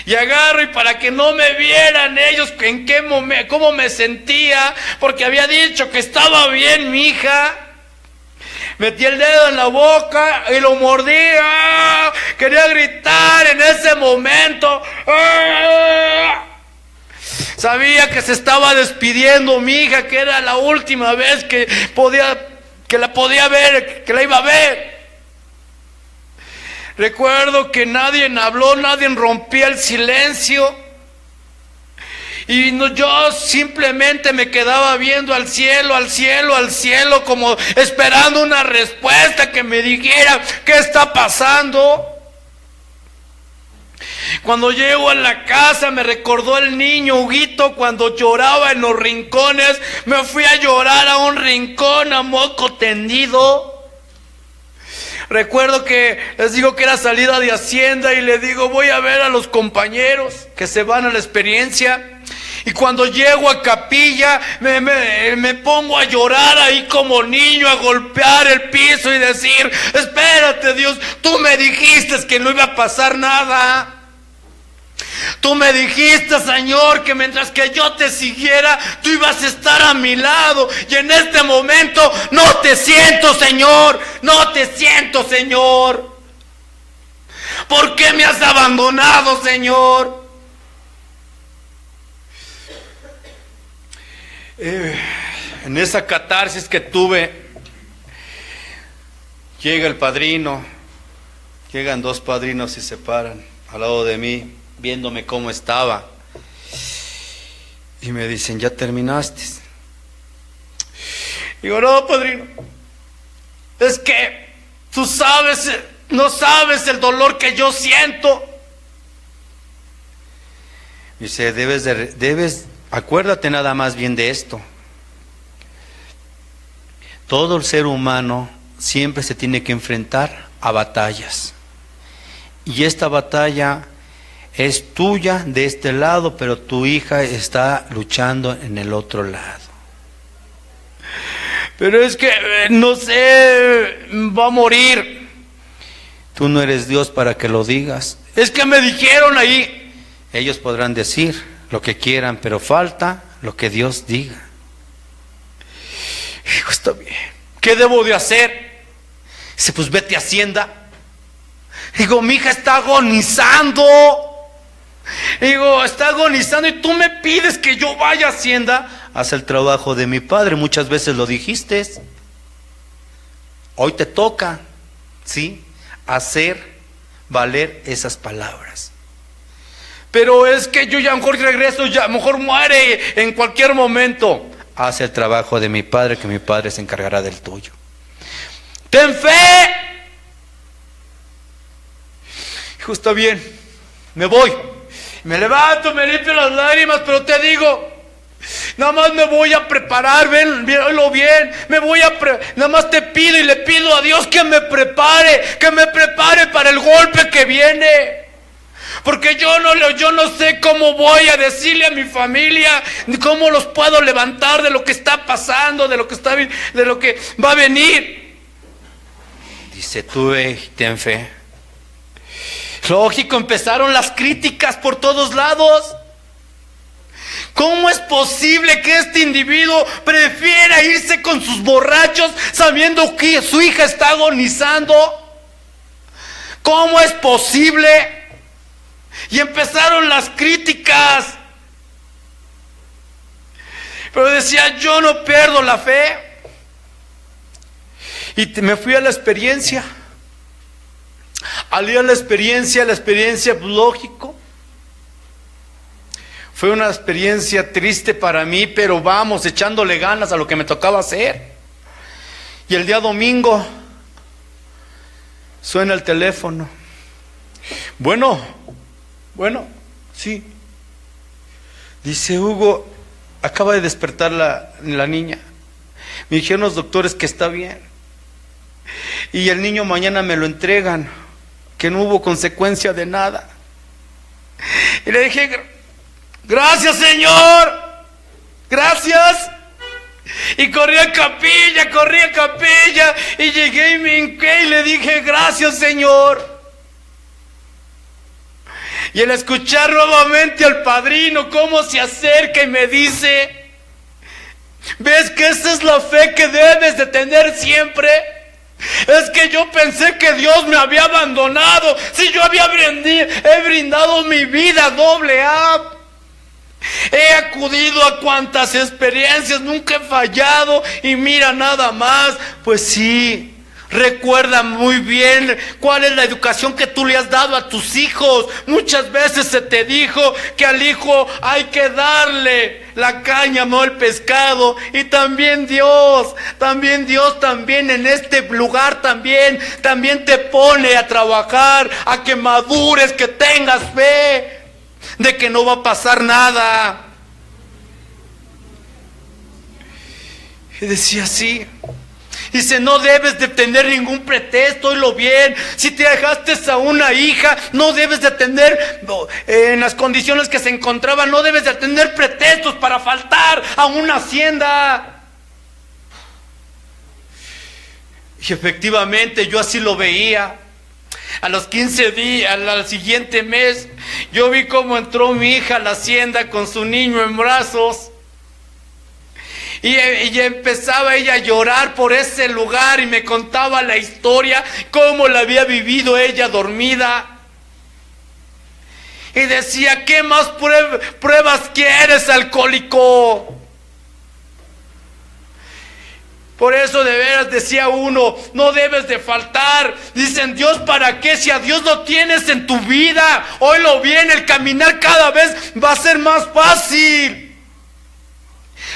Y agarro y para que no me vieran ellos en qué momento, cómo me sentía, porque había dicho que estaba bien mi hija, metí el dedo en la boca y lo mordía. Quería gritar en ese momento. Sabía que se estaba despidiendo mi hija, que era la última vez que la podía ver, que la iba a ver. Recuerdo que nadie habló, nadie rompía el silencio. Y yo simplemente me quedaba viendo al cielo, como esperando una respuesta que me dijera qué está pasando. Cuando llego a la casa me recordó el niño Huguito cuando lloraba en los rincones. Me fui a llorar a un rincón a moco tendido. Recuerdo que les digo que era salida de Hacienda y le digo, voy a ver a los compañeros que se van a la experiencia. Y cuando llego a capilla me pongo a llorar ahí como niño, a golpear el piso y decir, espérate Dios, tú me dijiste que no iba a pasar nada. Tú me dijiste, Señor, que mientras que yo te siguiera, tú ibas a estar a mi lado. Y en este momento no te siento, Señor. No te siento, Señor. ¿Por qué me has abandonado, Señor? En esa catarsis que tuve, llega el padrino. Llegan dos padrinos y se paran al lado de mí, viéndome cómo estaba, y me dicen, ¿ya terminaste? Digo, no, padrino, es que tú no sabes el dolor que yo siento. Dice, acuérdate nada más bien de esto. Todo el ser humano siempre se tiene que enfrentar a batallas, y esta batalla es tuya de este lado, pero tu hija está luchando en el otro lado. Pero es que, no sé, va a morir. Tú no eres Dios para que lo digas. Es que me dijeron ahí. Ellos podrán decir lo que quieran, pero falta lo que Dios diga. Digo, está bien. ¿Qué debo de hacer? Dice, pues vete a Hacienda. Digo, mi hija está agonizando. Digo, está agonizando y tú me pides que yo vaya a Hacienda. Haz el trabajo de mi padre, muchas veces lo dijiste. Hoy te toca, ¿sí?, hacer valer esas palabras. pero es que yo ya mejor regreso, ya mejor muere en cualquier momento. Haz el trabajo de mi padre, que mi padre se encargará del tuyo. Ten fe. Hijo, está bien, me voy. Me levanto, me limpio las lágrimas, pero te digo, nada más me voy a preparar, venlo bien, nada más te pido y le pido a Dios que me prepare para el golpe que viene. Porque yo no sé cómo voy a decirle a mi familia, ni cómo los puedo levantar de lo que está pasando, de lo que va a venir. Dice, tú ten fe. Lógico, empezaron las críticas por todos lados. ¿Cómo es posible que este individuo prefiera irse con sus borrachos sabiendo que su hija está agonizando? ¿Cómo es posible? Y empezaron las críticas. Pero decía, yo no pierdo la fe. Y me fui a la experiencia. Al ir a la experiencia, lógico. Fue una experiencia triste para mí, pero vamos, echándole ganas a lo que me tocaba hacer. Y el día domingo suena el teléfono. Bueno, sí. Dice, Hugo, acaba de despertar la niña. Me dijeron los doctores que está bien. Y el niño mañana me lo entregan, que no hubo consecuencia de nada. Y le dije, gracias, Señor, gracias. Y corrí a capilla, y llegué y me hinqué y le dije, gracias, Señor. Y al escuchar nuevamente al padrino cómo se acerca y me dice, ¿ves que esa es la fe que debes de tener siempre? Es que yo pensé que Dios me había abandonado, si yo he brindado mi vida doble A. He acudido a cuantas experiencias, nunca he fallado, y mira nada más. Pues sí, recuerda muy bien cuál es la educación que tú le has dado a tus hijos. Muchas veces se te dijo que al hijo hay que darle la caña, no el pescado. Y también Dios en este lugar también te pone a trabajar, a que madures, que tengas fe de que no va a pasar nada. Y decía así. Dice, no debes de tener ningún pretexto, oílo bien. Si te dejaste a una hija, no debes de tener, en las condiciones que se encontraba, no debes de tener pretextos para faltar a una hacienda. Y efectivamente yo así lo veía. A los 15 días, al siguiente mes, yo vi cómo entró mi hija a la hacienda con su niño en brazos. Y empezaba ella a llorar por ese lugar y me contaba la historia, cómo la había vivido ella dormida. Y decía, ¿qué más pruebas quieres, alcohólico? Por eso de veras decía uno, no debes de faltar. Dicen, Dios, ¿para qué? Si a Dios lo tienes en tu vida, óyelo bien, el caminar cada vez va a ser más fácil.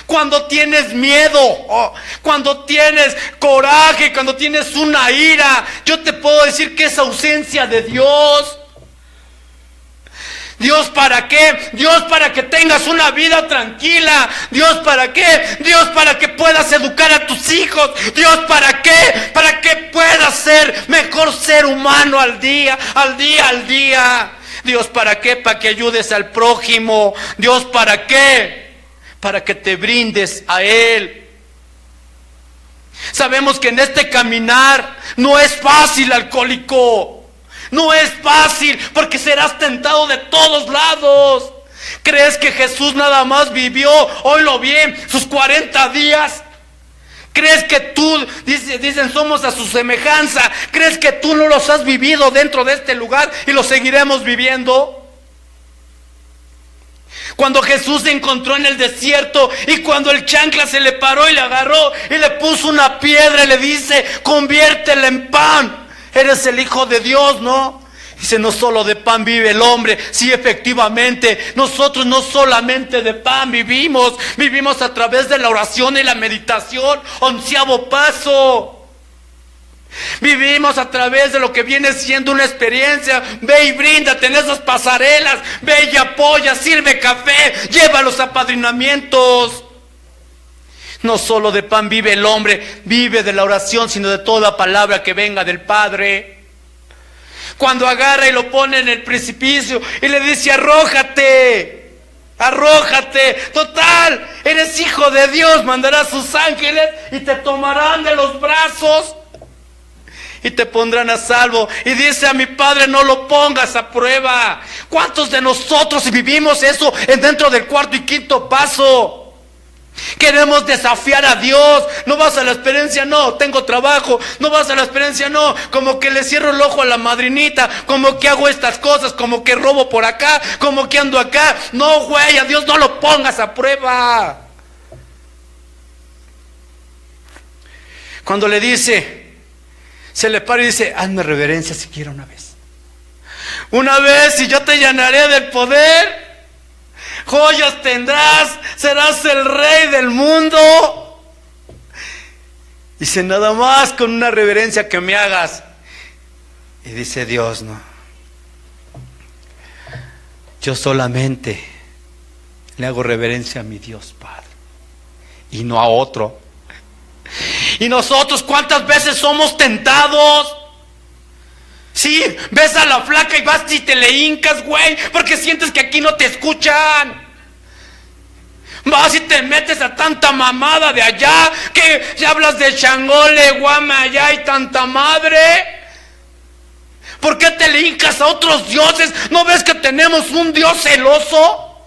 Cuando tienes miedo, cuando tienes coraje, cuando tienes una ira, yo te puedo decir que es ausencia de Dios. Dios, ¿para qué? Dios, para que tengas una vida tranquila. Dios, ¿para qué? Dios, para que puedas educar a tus hijos. Dios, ¿para qué? Para que puedas ser mejor ser humano al día. Dios, ¿para qué? Para que ayudes al prójimo. Dios, ¿para qué? Para que te brindes a Él. Sabemos que en este caminar no es fácil, alcohólico. No es fácil, porque serás tentado de todos lados. ¿Crees que Jesús nada más vivió, oílo bien, sus 40 días? ¿Crees que tú, dicen, somos a su semejanza? ¿Crees que tú no los has vivido dentro de este lugar y los seguiremos viviendo? Cuando Jesús se encontró en el desierto y cuando el chancla se le paró y le agarró y le puso una piedra y le dice, conviértela en pan. Eres el Hijo de Dios, ¿no? Dice, no solo de pan vive el hombre. Sí, efectivamente, nosotros no solamente de pan vivimos, vivimos a través de la oración y la meditación. 11º paso. Vivimos a través de lo que viene siendo una experiencia. Ve y bríndate en esas pasarelas. Ve y apoya, sirve café, lleva los apadrinamientos. No solo de pan vive el hombre, vive de la oración, sino de toda palabra que venga del Padre. Cuando agarra y lo pone en el precipicio y le dice, arrójate, arrójate, total, eres hijo de Dios, mandará a sus ángeles y te tomarán de los brazos y te pondrán a salvo. Y dice a mi Padre, no lo pongas a prueba. ¿Cuántos de nosotros vivimos eso dentro del 4º y 5º paso? Queremos desafiar a Dios. No vas a la experiencia, no, tengo trabajo. No vas a la experiencia, no, como que le cierro el ojo a la madrinita, como que hago estas cosas, como que robo por acá, como que ando acá. No, güey, a Dios no lo pongas a prueba. Cuando le dice, se le para y dice, hazme reverencia siquiera una vez. Una vez y yo te llenaré del poder. Joyas tendrás, serás el rey del mundo. Dice, nada más con una reverencia que me hagas. Y dice Dios, no, yo solamente le hago reverencia a mi Dios Padre y no a otro. Y nosotros, ¿cuántas veces somos tentados? Sí, ves a la flaca y vas y te le hincas, güey, porque sientes que aquí no te escuchan. Vas y te metes a tanta mamada de allá, que ya hablas de Changole, Guama allá y tanta madre. ¿Por qué te le hincas a otros dioses? ¿No ves que tenemos un Dios celoso?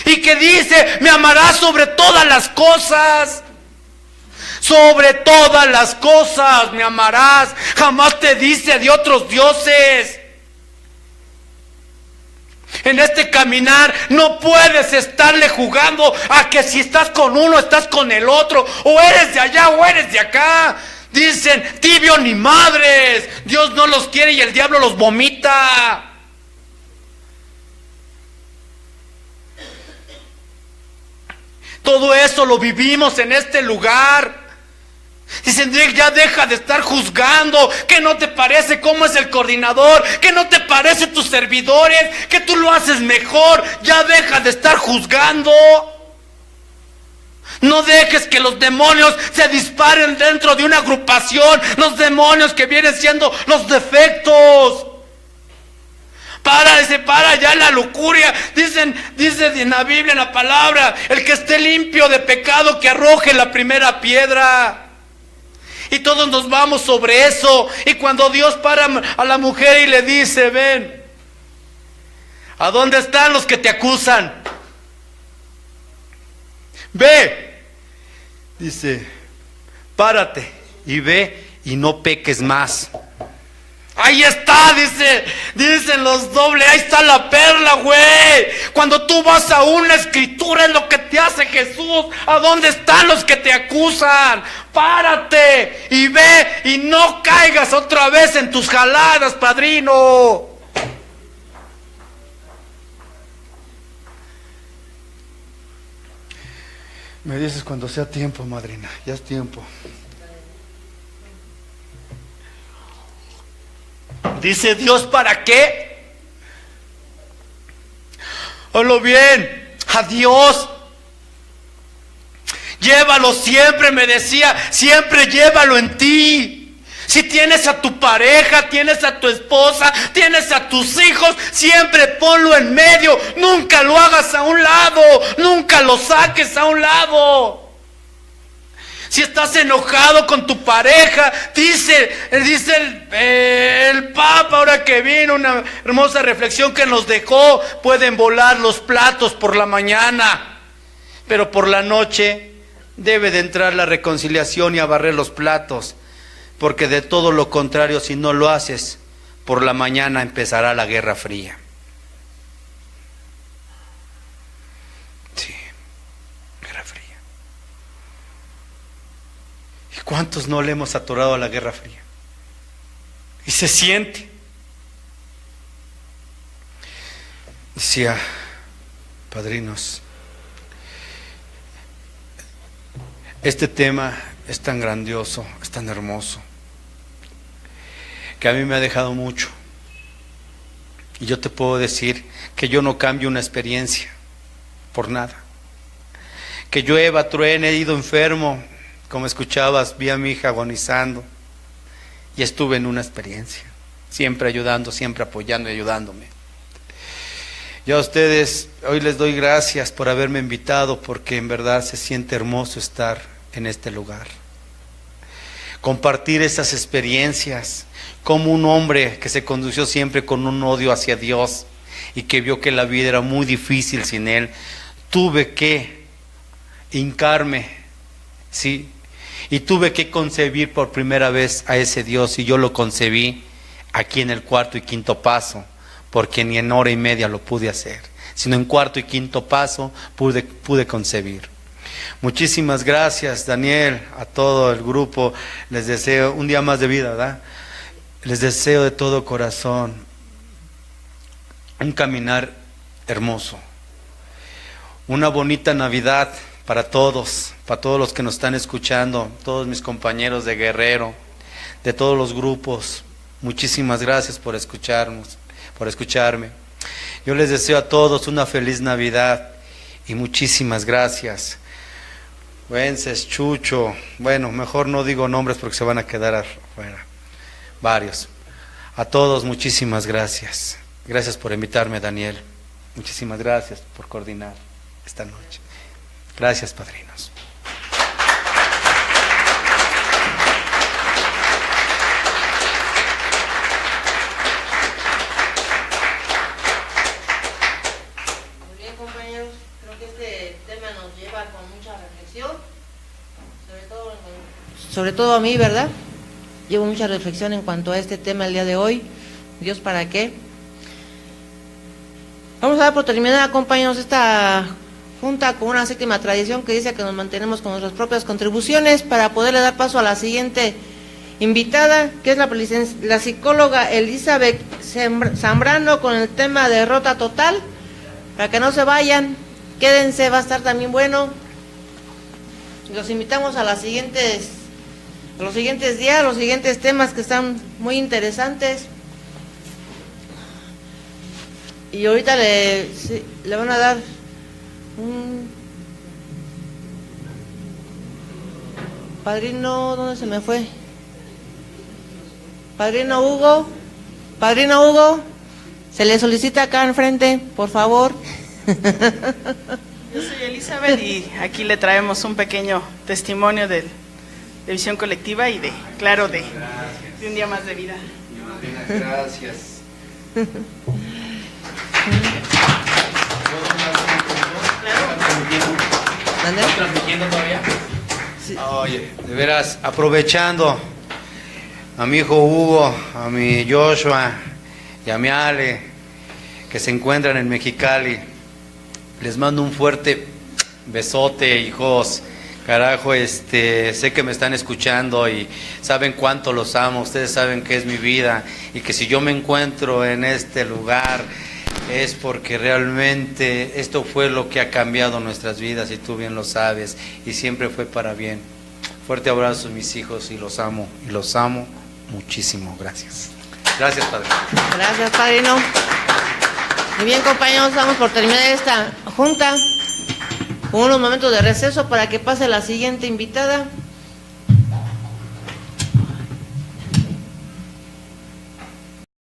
Y que dice, me amarás sobre todas las cosas. Sobre todas las cosas me amarás. Jamás te dice de otros dioses. En este caminar no puedes estarle jugando a que si estás con uno, estás con el otro. O eres de allá o eres de acá. Dicen, tibio ni madres. Dios no los quiere y el diablo los vomita. Todo eso lo vivimos en este lugar. Dicen, ya deja de estar juzgando. ¿Qué no te parece cómo es el coordinador? ¿Qué no te parece tus servidores? Que tú lo haces mejor. Ya deja de estar juzgando. No dejes que los demonios se disparen dentro de una agrupación. Los demonios que vienen siendo los defectos. Para ya la lujuria. Dice en la Biblia, en la palabra, el que esté limpio de pecado, que arroje la primera piedra. Y todos nos vamos sobre eso. Y cuando Dios para a la mujer y le dice, ven, ¿a dónde están los que te acusan? Ve. Dice, párate y ve y no peques más. Ahí está, dicen los dobles, ahí está la perla, güey. Cuando tú vas a una escritura es lo que te hace Jesús. ¿A dónde están los que te acusan? Párate y ve y no caigas otra vez en tus jaladas, padrino. Me dices cuando sea tiempo, madrina, ya es tiempo. Dice Dios, ¿para qué? Oílo bien, a Dios. Llévalo siempre, me decía, siempre llévalo en ti. Si tienes a tu pareja, tienes a tu esposa, tienes a tus hijos, siempre ponlo en medio. Nunca lo hagas a un lado, nunca lo saques a un lado. Si estás enojado con tu pareja, dice el Papa, ahora que vino, una hermosa reflexión que nos dejó, pueden volar los platos por la mañana, pero por la noche debe de entrar la reconciliación y a barrer los platos, porque de todo lo contrario, si no lo haces, por la mañana empezará la Guerra Fría. Sí, Guerra Fría. ¿Y cuántos no le hemos atorado a la Guerra Fría? Y se siente. Decía, padrinos, este tema es tan grandioso, es tan hermoso, que a mí me ha dejado mucho. Y yo te puedo decir que yo no cambio una experiencia por nada. Que llueva, truene, he ido enfermo, como escuchabas, vi a mi hija agonizando y estuve en una experiencia, siempre ayudando, siempre apoyando y ayudándome. Yo a ustedes hoy les doy gracias por haberme invitado, porque en verdad se siente hermoso estar en este lugar. Compartir esas experiencias, como un hombre que se condució siempre con un odio hacia Dios y que vio que la vida era muy difícil sin Él, tuve que hincarme, ¿sí? Y tuve que concebir por primera vez a ese Dios, y yo lo concebí aquí en el 4º y 5º paso, porque ni en hora y media lo pude hacer, sino en 4º y 5º paso pude concebir. Muchísimas gracias, Daniel, a todo el grupo. Les deseo un día más de vida, ¿verdad? Les deseo de todo corazón un caminar hermoso, una bonita Navidad para todos los que nos están escuchando, todos mis compañeros de Guerrero, de todos los grupos. Muchísimas gracias por escucharnos, por escucharme. Yo les deseo a todos una feliz Navidad y muchísimas gracias. Wences, Chucho, bueno, mejor no digo nombres porque se van a quedar afuera, varios. A todos muchísimas gracias. Gracias por invitarme, Daniel. Muchísimas gracias por coordinar esta noche. Gracias, padrinos. Sobre todo a mí, ¿verdad? Llevo mucha reflexión en cuanto a este tema el día de hoy. Dios, ¿para qué? Vamos a dar por terminada, compañeros, esta junta con una 7ª tradición que dice que nos mantenemos con nuestras propias contribuciones para poderle dar paso a la siguiente invitada, que es la psicóloga Elizabeth Zambrano, con el tema de derrota total. Para que no se vayan, quédense, va a estar también bueno. Los invitamos a los siguientes días, los siguientes temas que están muy interesantes. Y ahorita le van a dar un padrino, ¿dónde se me fue? Padrino Hugo, se le solicita acá enfrente, por favor. Yo soy Elizabeth y aquí le traemos un pequeño testimonio de visión colectiva y de un día más de vida. Gracias. ¿Estás transmitiendo todavía? Sí. Oye, de veras, aprovechando a mi hijo Hugo, a mi Joshua y a mi Ale, que se encuentran en Mexicali, les mando un fuerte besote, hijos. Carajo, sé que me están escuchando y saben cuánto los amo. Ustedes saben que es mi vida y que si yo me encuentro en este lugar es porque realmente esto fue lo que ha cambiado nuestras vidas, y tú bien lo sabes, y siempre fue para bien. Fuerte abrazo, mis hijos, y los amo muchísimo. Gracias. Gracias, padre. Gracias, padrino. Muy bien, compañeros, vamos por terminar esta junta con unos momentos de receso para que pase la siguiente invitada.